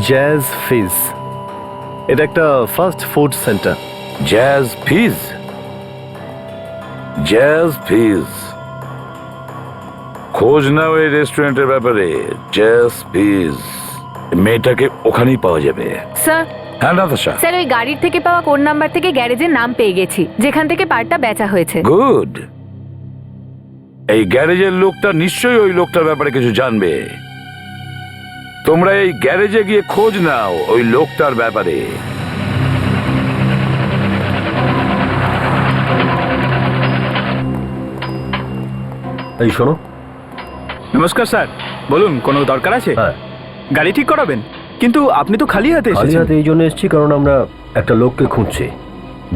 H: জ্যাজ ফিজ, এটা একটা ফাস্ট ফুড সেন্টার।
F: জ্যাজ ফিজ খোঁজ নাও এই রেস্টুরেন্টের ব্যাপারে। জ্যাজ ফিজ মেয়েটাকে ওখানেই পাওয়া যাবে।
C: স্যার
F: হ্যাঁ নাতাশা।
C: স্যার ওই গাড়ির থেকে পাওয়া কোড নাম্বার থেকে গ্যারেজের নাম পেয়ে গেছি যেখান থেকে পার্টটা বেচা হয়েছে।
F: গুড। এই গ্যারেজের লোকটা নিশ্চয়ই ওই লোকটার ব্যাপারে কিছু জানবে। তোমরা এই গ্যারেজে গিয়ে খোঁজ নাও ওই লোকটার ব্যাপারে।
L: এই শোনো।
A: নমস্কার স্যার, বলুন কোনো দরকার আছে?
L: হ্যাঁ,
A: গাড়ি ঠিক করাবেন, কিন্তু আপনি তো খালি হাতে
L: খালি
A: এসেছেন।
L: হাতে এই জন্য এসেছি কারণ আমরা একটা লোককে খুঁজছি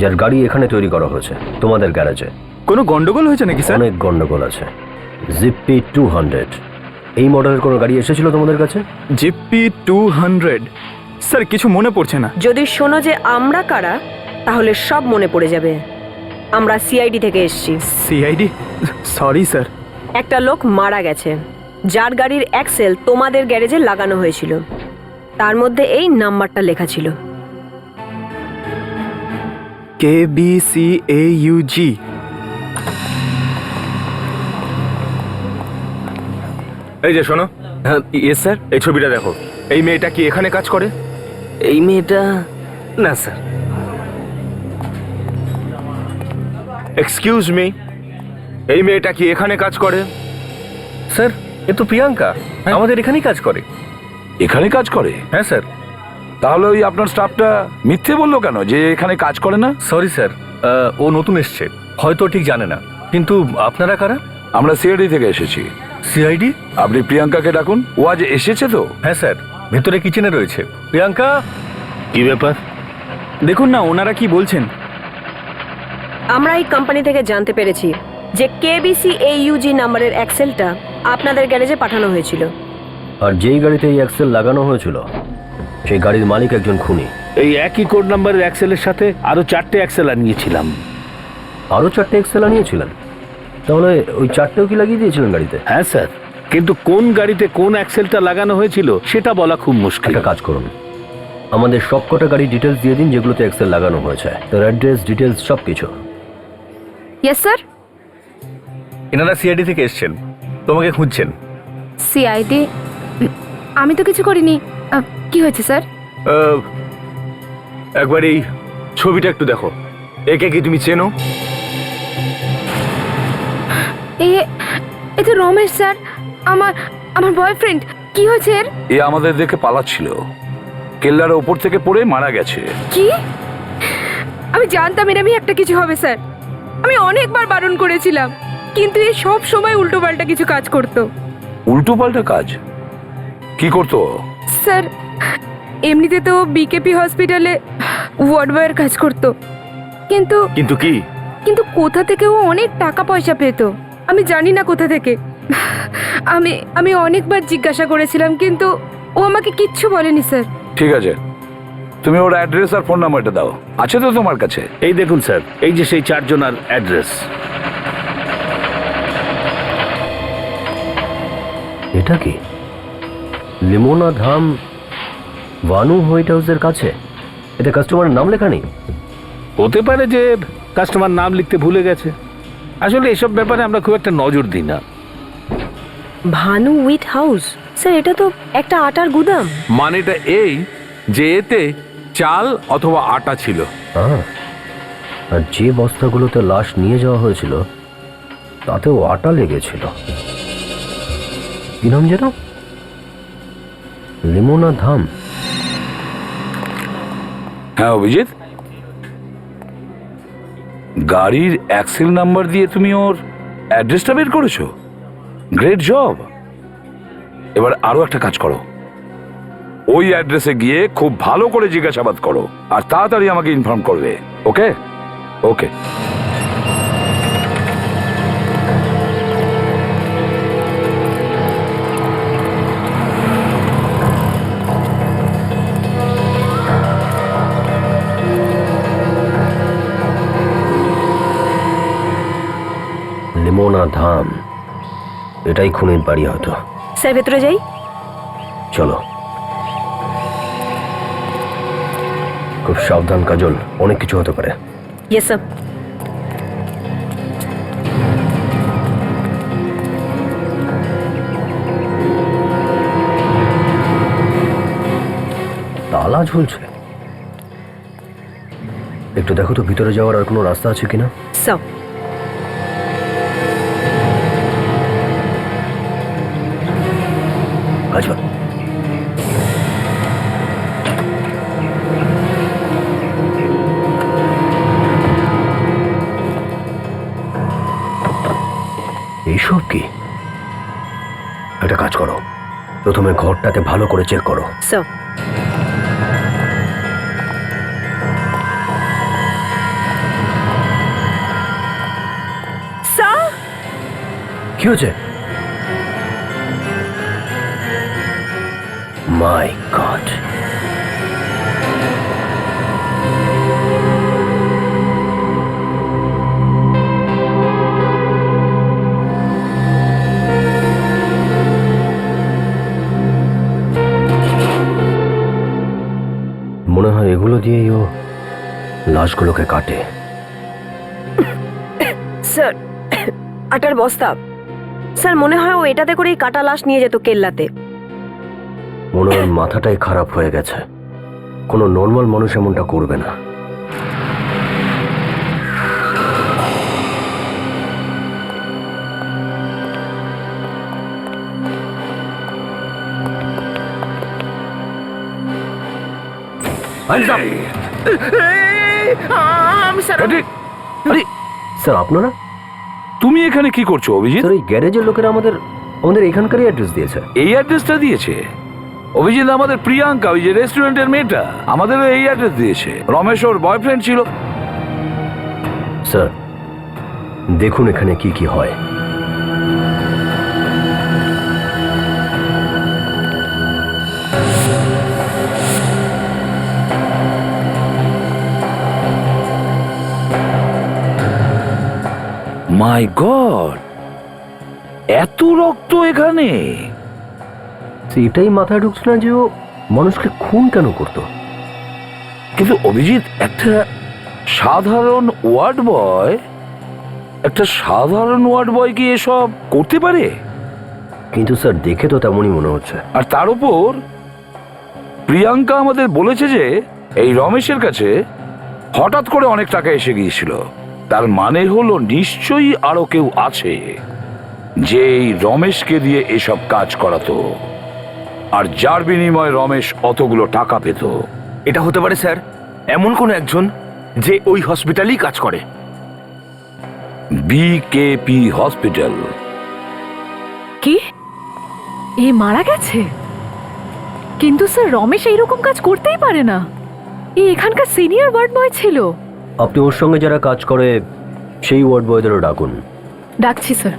L: যার গাড়ি এখানে তৈরি করা হয়েছে তোমাদের গ্যারেজে।
A: কোনো গন্ডগোল হয়েছে নাকি স্যার?
L: অনেক গন্ডগোল আছে। জিপি 200 এই মডেলের কোনো গাড়ি এসেছিল তোমাদের কাছে?
A: জিপি 200? স্যার কিছু মনে পড়ছে না।
K: যদি শোনো যে আমরা কারা তাহলে সব মনে পড়ে যাবে। আমরা সিআইডি থেকে এসেছি।
A: সিআইডি? Sorry sir.
K: একটা লোক মারা গেছে যার গাড়ির অ্যাক্সেল তোমাদের গ্যারেজে লাগানো হয়েছিল, তার মধ্যে এই নাম্বারটা লেখা ছিল।
A: KBCAUG।
D: এই যে শোনো।
A: হ্যাঁ ইয়েস স্যার।
D: এই ছবিটা দেখো। এই মেয়েটা কি এখানে কাজ করে?
A: এই মেয়েটা না স্যার।
D: এক্সকিউজ মি, এই মেয়েটা কি এখানে কাজ করে?
H: স্যার এ তো প্রিয়াঙ্কা, আমাদের এখানেই কাজ করে।
F: এখানে কাজ করে?
H: হ্যাঁ স্যার।
F: তাহলে ওই আপনার স্টাফটা মিথ্যে বললো কেন যে এখানে কাজ করে না?
H: সরি স্যার, ও নতুন এসছে, হয়তো ঠিক জানে না। কিন্তু আপনারা কারা?
F: আমরা সিআইডি থেকে এসেছি।
H: সিআইডি?
F: আপনি প্রিয়াঙ্কাকে ডাকুন, ও আজ এসেছে তো।
H: হ্যাঁ স্যার, ভেতরে কিচেনে রয়েছে। প্রিয়াঙ্কা, কি ব্যাপার?
A: দেখুন না ওনারা কি বলছেন।
K: আমরা এই কোম্পানি থেকে জানতে পেরেছি যে KBCAUG নাম্বারের অ্যাক্সেলটা আপনাদের গ্যারেজে পাঠানো হয়েছিল।
L: আর যেই গাড়িতে এই অ্যাক্সেল লাগানো হয়েছিল সেই গাড়ির মালিক একজন খুনি।
I: এই একই কোড নাম্বারের অ্যাক্সেলের সাথে আরো 4টে অ্যাক্সেল আনিয়েছিলাম।
L: আরও 4টে অ্যাক্সেল আনিয়েছিলেন? তাহলে ওই 4টেও কি লাগিয়ে দিয়েছিলেন গাড়িতে?
I: হ্যাঁ স্যার, কিন্তু কোন গাড়িতে কোন অ্যাক্সেলটা লাগানো হয়েছিল সেটা বলা খুব মুশকিল।
L: একটা কাজ করুন, আমাদের সবকটা গাড়ির ডিটেলস দিয়ে দিন যেগুলোতে অ্যাক্সেল লাগানো হয়েছে, তার অ্যাড্রেস, ডিটেলস সব কিছু।
C: Yes sir.
H: এনারা সিআইডি থেকে এসছেন, তোমাকে খুঁজছেন।
C: সিআইডি? আমি তো কিছু করিনি। কি হয়েছে স্যার?
D: একবার এই ছবিটা একটু দেখো। একে কি তুমি চেনো?
C: এ তো রমেশ স্যার, আমার আমার বয়ফ্রেন্ড। কি হয়েছে এর?
F: এ আমাদের দেখে পালাচ্ছিল, কেল্লার ওপর থেকে পড়ে মারা গেছে।
G: কি? আমি জানতাম এরমই একটা কিছু হবে স্যার। আমি অনেকবার বারণ করেছিলাম, কিন্তু এ সব সময় উল্টোপাল্টা কিছু কাজ করতো।
F: উল্টো পাল্টা কাজ? কি করতো?
G: স্যার এমনিতে তো বিকেপি হসপিটালে ওয়ার্ড বয়ের কাজ করতো, কিন্তু
D: কিন্তু কি?
G: কিন্তু কোথা থেকে ও অনেক টাকা পয়সা পেত, আমি জানি না কোথা থেকে। আমি অনেকবার জিজ্ঞাসা করেছিলাম, কিন্তু ও আমাকে কিচ্ছু বলেনি স্যার।
F: ঠিক আছে, তুমি ওর অ্যাড্রেস আর ফোন নাম্বারটা দাও। আছে তো তোমার কাছে?
I: এই দেখুন স্যার, এই যে সেই 4 জনের অ্যাড্রেস।
L: এটা কি? লিমোনা ধাম ভানু হোয়াইট হাউসের কাছে? এতে কাস্টমারের নাম লেখা নেই?
I: হতে পারে যে কাস্টমার নাম লিখতে ভুলে গেছে। আসলে এসব ব্যাপারে আমরা খুব একটা নজর দিই না।
K: Bhanu wheat house? স্যার এটা তো একটা আটার গুদাম।
J: মানেটা এই যে এতে চাল অথবা আটা ছিল।
L: হ্যাঁ, আর যে বস্তাগুলোতে লাশ নিয়ে যাওয়া হয়েছিল তাতেও আটা লেগেছিল। কি নাম যেন? লিমোনা ধাম?
F: হ্যাঁ অভিজিৎ, গাড়ির অ্যাক্সেল নাম্বার দিয়ে তুমি ওর অ্যাড্রেসটা বের করেছো। Great job. এবার আরো একটা কাজ করো, ওই অ্যাড্রেসে গিয়ে খুব ভালো করে জিজ্ঞাসাবাদ করো আর তাড়াতাড়ি আমাকে ইনফর্ম করবে। ওকে ওকে।
L: লিমোনা ধাম, এটাই খুনির বাড়ি হয়তো।
K: স্যার ভেতরে যাই।
L: চলো। খুব সাবধান কাজল, অনেক কিছু হতে পারে।
K: Yes sir.
L: তালা ঝুলছে, একটু দেখো তো ভিতরে যাওয়ার আর কোনো রাস্তা আছে কিনা।
K: স্যার
L: কাজল, এইসব কি? একটা কাজ করো, প্রথমে ঘরটাকে ভালো করে চেক করো।
K: স্যার। স্যার
L: কি হয়েছে? মাই গড, মনে হয় এগুলো দিয়েই ও লাশগুলোকে কাটে।
K: স্যার, আটার বস্তা। স্যার মনে হয় ও এটাতে করেই কাটা লাশ নিয়ে যেত কেল্লাতে।
L: মনে হয় মাথাটাই খারাপ হয়ে গেছে, কোনো নর্মাল মানুষ এমনটা করবে না। স্যার আপনারা?
F: তুমি এখানে কি করছো অভিজিৎ?
L: স্যার এই গ্যারেজের লোকেরা আমাদের এখানকারই অ্যাড্রেস দিয়েছে।
F: এই অ্যাড্রেসটা দিয়েছে? অভিজিৎ, আমাদের প্রিয়াঙ্কা, ওই যে রেস্টুরেন্টের মেয়েটা, আমাদের এই অ্যাড্রেস দিয়েছে। রমেশ ওর বয়ফ্রেন্ড ছিল।
L: স্যার দেখুন এখানে কি কি হয়।
F: মাই গড, এত রক্ত এখানে!
L: এটাই মাথায় ঢুকছে না যে ও মানুষকে খুন কেন করতো।
F: কিন্তু অভিজিৎ, একটা সাধারণ ওয়ার্ড বয় কি এসব করতে পারে?
L: কিন্তু স্যার দেখে তো তেমনই মনে হচ্ছে।
F: আর তার উপর প্রিয়াঙ্কা আমাদের বলেছে যে এই রমেশের কাছে হঠাৎ করে অনেক টাকা এসে গিয়েছিল। তার মানে হলো নিশ্চয়ই আরো কেউ আছে যে এই রমেশকে দিয়ে এসব কাজ করাতো, আর যার বিনিময়ে রমেশ অতগুলো টাকা পেত।
M: এটা হতে পারে স্যার এমন কোন একজন যে ওই হসপিটালেই কাজ করে।
F: বিকেপি হসপিটাল।
C: কি এ মারা গেছে? কিন্তু স্যার রমেশ এইরকম কাজ করতেই পারে না। এখানকার সিনিয়র ওয়ার্ড বয় ছিল।
L: আপনি ওর সঙ্গে যারা কাজ করে সেই ওয়ার্ড বয়দেরও ডাকুন।
C: ডাকছি স্যার।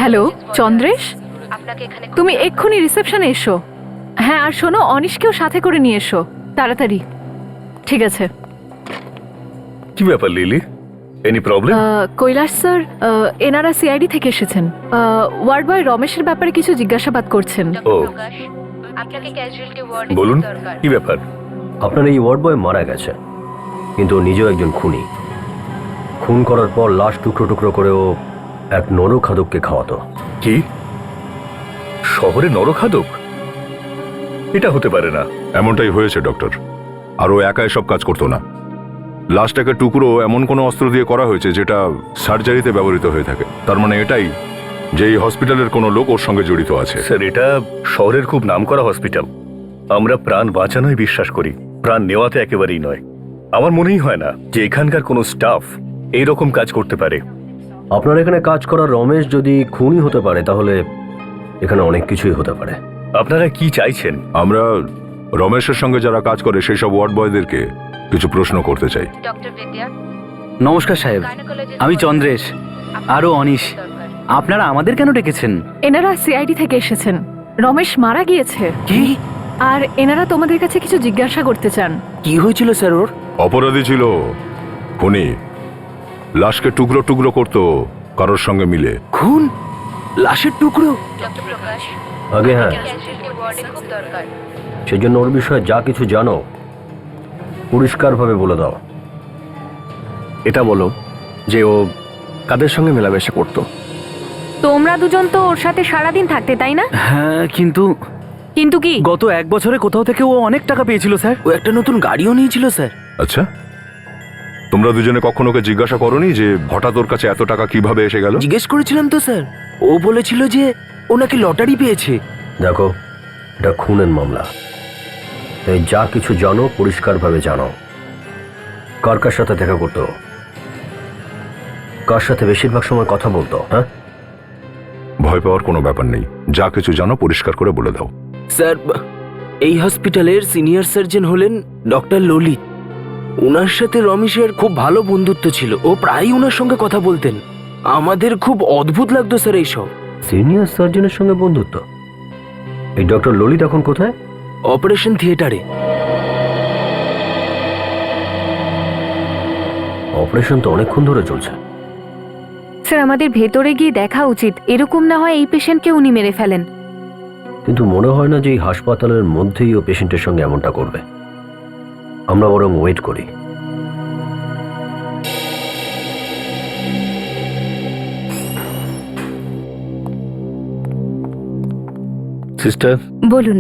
C: হ্যালো চন্দ্রেশ, তুমি এক্ষুনি রিসেপশনে এসো। হ্যাঁ আর শোনো, অনিশকেও সাথে করে নিয়ে এসো তাড়াতাড়ি। ঠিক আছে।
D: কি ব্যাপার lily, any problem?
C: Kailash sir, এনারা সিআইডি থেকে এসেছেন। ওয়ার্ড বয় রমেশের ব্যাপারে কিছু জিজ্ঞাসাবাদ করছেন।
D: ও বলুন, কি ব্যাপার?
L: আপনার এই ওয়ার্ড বয় মারা গেছে, কিন্তু ও নিজেও একজন খুনি। খুন করার পর লাশ টুকরো টুকরো করে ও এক নরখাদককে খাওয়াতো।
D: কি শহরে নরখাদক? এটা হতে পারে না।
E: এমনটাই হয়েছে ডক্টর। আর ও একা এসব কাজ করতো না। লাশটাকে টুকরো এমন কোনো অস্ত্র দিয়ে করা হয়েছে যেটা সার্জারিতে ব্যবহৃত হয়ে থাকে। তার মানে এটাই যে এই হসপিটালের কোনো লোক ওর সঙ্গে জড়িত আছে।
H: স্যার, এটা শহরের খুব নামকরা হসপিটাল। আমরা প্রাণ বাঁচানোই বিশ্বাস করি, প্রাণ নেওয়াতে একেবারেই নয়। আমার মনেই হয় না যে এখানকার কোনো স্টাফ এইরকম কাজ করতে পারে।
L: আপনার এখানে কাজ করা রমেশ যদি খুনি হতে পারে তাহলে এখানে অনেক কিছুই হতে পারে।
H: আপনারা কি চাইছেন?
E: আমরা রমেশের সঙ্গে যারা কাজ করে সেই সব ওয়ার্ড বয়দেরকে কিছু প্রশ্ন করতে চাই।
M: নমস্কার সাহেব, আমি চন্দ্রেশ আরও অনিশ। আপনারা আমাদের কেন ডেকেছেন?
C: এনারা সিআইডি থেকে এসেছেন। রমেশ মারা গিয়েছে
M: কি?
C: আর এনারা তোমাদের কাছে কিছু জিজ্ঞাসা করতে চান।
M: কি হয়েছিল স্যার ওর?
E: অপরাধী ছিল, খুনি। লাশকে টুকরো টুকরো করতো কারোর সঙ্গে মিলে।
M: খুন? লাশের টুকরো?
L: আগে হ্যাঁ, সেজন্য ওর বিষয়ে যা কিছু জানো পরিষ্কারভাবে বলে দাও।
H: এটা বলো যে ও কাদের সঙ্গে মেলামেশা করতো।
C: তোমরা দুজন তো ওর সাথে সারাদিন থাকতে, তাই না?
M: হ্যাঁ, কিন্তু
C: কিন্তু কি?
M: গত 1 বছরে কোথাও থেকে ও অনেক টাকা পেয়েছিল স্যার। ও একটা নতুন গাড়িও নিয়েছিল স্যার।
E: আচ্ছা, তোমরা দুজনে কখনো ওকে জিজ্ঞাসা করোনি যে হঠাৎ ওর কাছে এত টাকা কিভাবে এসে গেল?
M: জিজ্ঞেস করেছিলাম তো স্যার। ও বলেছিল যে ও নাকি লটারি পেয়েছে।
L: দেখো, এটা খুনের মামলা, তাই যা কিছু জানো পরিষ্কারভাবে জানো। কার কার সাথে দেখা করতো, কার সাথে বেশিরভাগ সময় কথা বলতো? হ্যাঁ,
E: ভয় পাওয়ার কোনো ব্যাপার নেই, যা কিছু জানো পরিষ্কার করে বলে দাও।
M: স্যার, এই হসপিটালের সিনিয়র সার্জন হলেন ডক্টর ললিত। ওনার সাথে রমেশের খুব ভালো বন্ধুত্ব ছিল। ও প্রায়ই ওনার সঙ্গে কথা বলতেন। আমাদের খুব অদ্ভুত লাগতো স্যার এইসব।
L: সিনিয়র সার্জনের সঙ্গে বন্ধুত্ব? এই ডক্টর ললিত এখন কোথায়?
M: অপারেশন থিয়েটারে।
L: অপারেশন তো অনেকক্ষণ ধরে চলছে।
C: স্যার, আমাদের ভেতরে গিয়ে দেখা উচিত। এরকম না হয় এই পেশেন্টকে উনি মেরে ফেলেন।
L: কিন্তু মনে হয় না যে এই হাসপাতালের মধ্যেই ও পেশেন্টের সঙ্গে এমনটা করবে। আমরা বরং ওয়েট করি।
I: সিস্টার,
C: বলুন।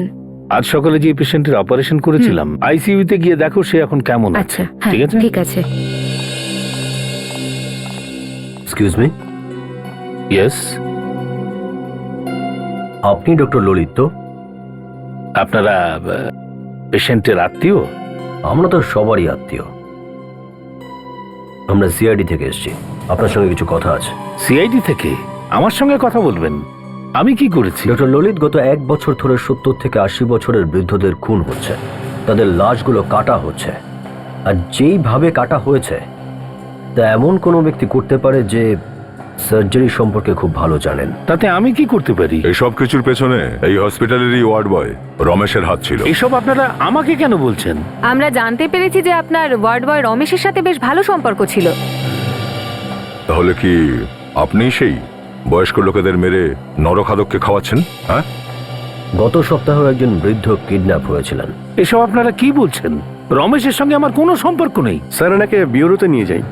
I: আজ সকালে যে পেশেন্টের অপারেশন করেছিলাম আইসিইউতে গিয়ে দেখো সে এখন কেমন আছে।
C: আচ্ছা, হ্যাঁ,
I: ঠিক আছে?
C: ঠিক আছে।
L: Excuse me.
I: ইয়েস,
L: আপনি ডক্টর ললিত তো?
I: আপনারা পেশেন্টের আত্মীয়?
L: আমরা তো সবারই আত্মীয়। আমরা সিআইডি থেকে এসেছি, আপনার সঙ্গে কিছু কথা আছে।
I: সিআইডি থেকে আমার সঙ্গে কথা বলবেন? আমি কি করেছি?
L: ডক্টর ললিত, গত 1 বছর ধরে 70 থেকে 80 বছরের বৃদ্ধদের খুন হচ্ছে, তাদের লাশগুলো কাটা হচ্ছে। আর যেইভাবে কাটা হয়েছে তা এমন কোনো ব্যক্তি করতে পারে যে সার্জারি সম্পর্কে খুব ভালো জানেন।
I: তাতে আমি কি করতে পারি?
E: এই সব কিছুর পেছনে এই হসপিটালেরই ওয়ার্ড বয় রমেশের হাত ছিল।
I: এসব আপনারা আমাকে কেন বলছেন?
C: আমরা জানতে পেরেছি যে আপনার ওয়ার্ড বয় রমেশের সাথে বেশ ভালো সম্পর্ক ছিল।
E: তাহলে কি আপনি সেই বয়স্ক লোকেদের মেরে নরখাদককে খাওয়াচ্ছেন? হ্যাঁ,
L: গত সপ্তাহে একজন বৃদ্ধ কিডন্যাপ হয়েছিলেন।
I: এসব আপনারা কি বলছেন? রমেশের সঙ্গে আমার কোনো সম্পর্ক নেই।
H: স্যার, এনাকে বিউরোতে নিয়ে যাই,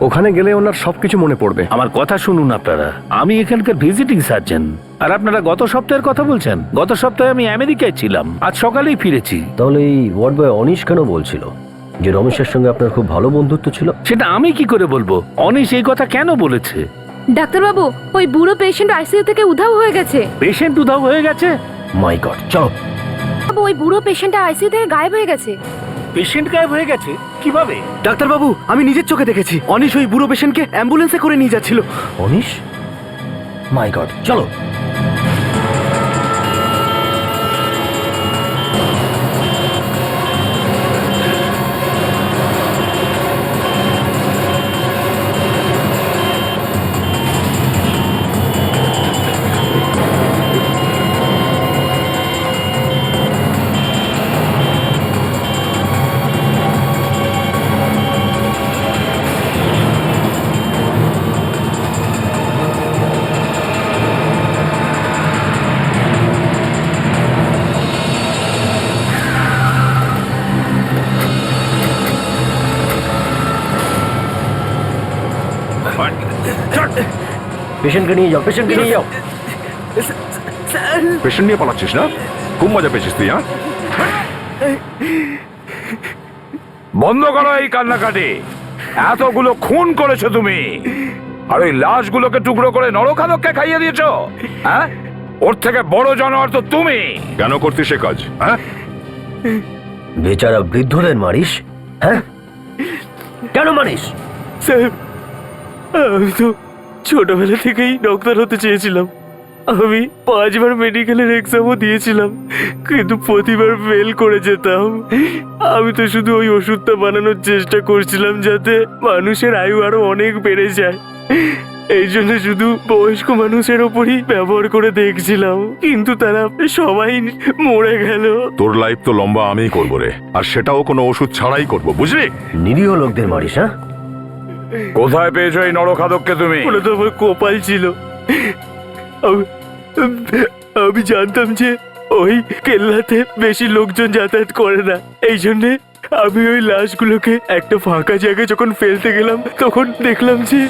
H: ওখানে গেলে ওনার সবকিছু মনে পড়বে।
I: আমার কথা শুনুন আপনারা, আমি এখানকার ভিজিটিং সার্জন। আর আপনারা গত সপ্তাহের কথা বলছেন? গত সপ্তাহে আমি আমেরিকায় ছিলাম, আজ সকালেই ফিরেছি।
L: তাহলে এই ওয়ার্ড বয় অনিশ কেন বলছিল যে রমেশের সঙ্গে আপনার খুব ভালো বন্ধুত্ব ছিল?
I: সেটা আমি কি করে বলবো? অনিশ এই কথা কেন বলেছে?
G: ডাক্তারবাবু, ওই বুড়ো পেশেন্ট আইসিইউ থেকে উধাও হয়ে গেছে।
I: পেশেন্ট উধাও হয়ে গেছে?
L: মাই গড, চলো।
G: বাবু, ওই বুড়ো পেশেন্টটা আইসিইউ থেকে গায়েব হয়ে গেছে।
I: পেশেন্ট গায়েব হয়ে গেছে? কিভাবে?
M: ডাক্তারবাবু, আমি নিজের চোখে দেখেছি। অনিশ ওই বুড়ো পেশেন্টকে অ্যাম্বুলেন্সে করে নিয়ে যাচ্ছিল।
L: অনিশ? মাই গড, চলো। পেশেন্টকে নিয়ে যাও, পেশেন্টকে নিয়ে যাও।
E: পেশেন্ট নিয়ে পালাচ্ছিস না? খুব মজা পেয়েছিস তুই? হ্যাঁ,
F: বন্ধ করো এই কান্নাকাটি। এতগুলো খুন করেছো তুমি, আর ওই লাশগুলোকে টুকরো করে নরখাদককে খাইয়ে দিয়েছো? হ্যাঁ, ওর থেকে বড় জানোয়ার তো তুমি।
E: কেন করতিস সে কাজ? হ্যাঁ,
L: বেচারা বৃদ্ধদের মারিস? হ্যাঁ, কেন মারিস?
M: স্যার, আমি তো ছোটবেলা থেকেই ডক্টর হতে চেয়েছিলাম। আমি 5 বার মেডিকেলের এক্সামও দিয়েছিলাম, কিন্তু প্রতিবার ফেল করে যেতাম। আমি তো শুধু ওই ওষুধটা বানানোর চেষ্টা করছিলাম যাতে মানুষের আয়ু আরো অনেক বেড়ে যায়। এই জন্য শুধু বয়স্ক মানুষের ওপরই ব্যবহার করে দেখছিলাম, কিন্তু তারা সবাই মরে গেল।
E: তোর লাইফ তো লম্বা আমিই করবো রে, আর সেটাও কোনো ওষুধ ছাড়াই করবো, বুঝলি?
L: নিরীহ লোকদের মারিস? হ্যাঁ,
F: কোথায় পেয়েছো এই নরখাদককে তুমি?
M: ওটা তো আমার কপাল ছিল। আমি জানতাম যে ওই কেল্লাতে বেশি লোকজন যাতায়াত করে না, এই জন্যে আমি ওই লাশগুলোকে একটা ফাঁকা জায়গায় যখন ফেলতে গেলাম তখন দেখলাম যে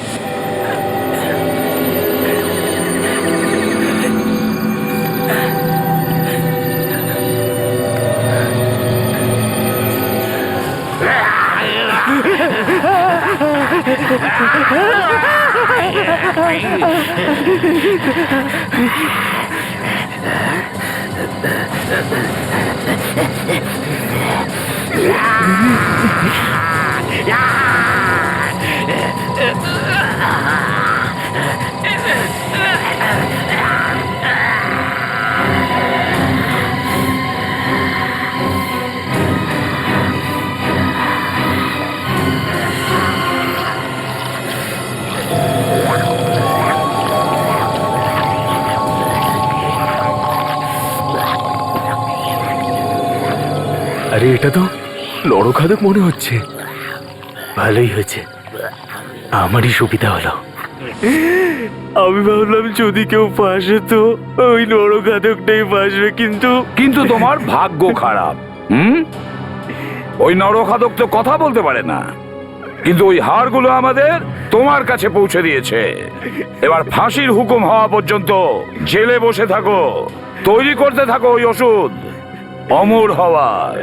M: আরে এটা তো নরখাদক মনে হচ্ছে। ভালোই হয়েছে, আমারই সুবিধা হলো। আমি ভাবলাম যদি কেউ ফাঁসে তো ওই নরখাদকটাই ফাঁসবে,
F: কিন্তু তোমার ভাগ্য খারাপ। ওই নরখাদক তো কথা বলতে পারে না, কিন্তু ওই হাড়গুলো আমাদের তোমার কাছে পৌঁছে দিয়েছে। এবার ফাঁসির হুকুম হওয়া পর্যন্ত জেলে বসে থাকো, তৈরি করতে থাকো ওই ওষুধ অমর হওয়ার।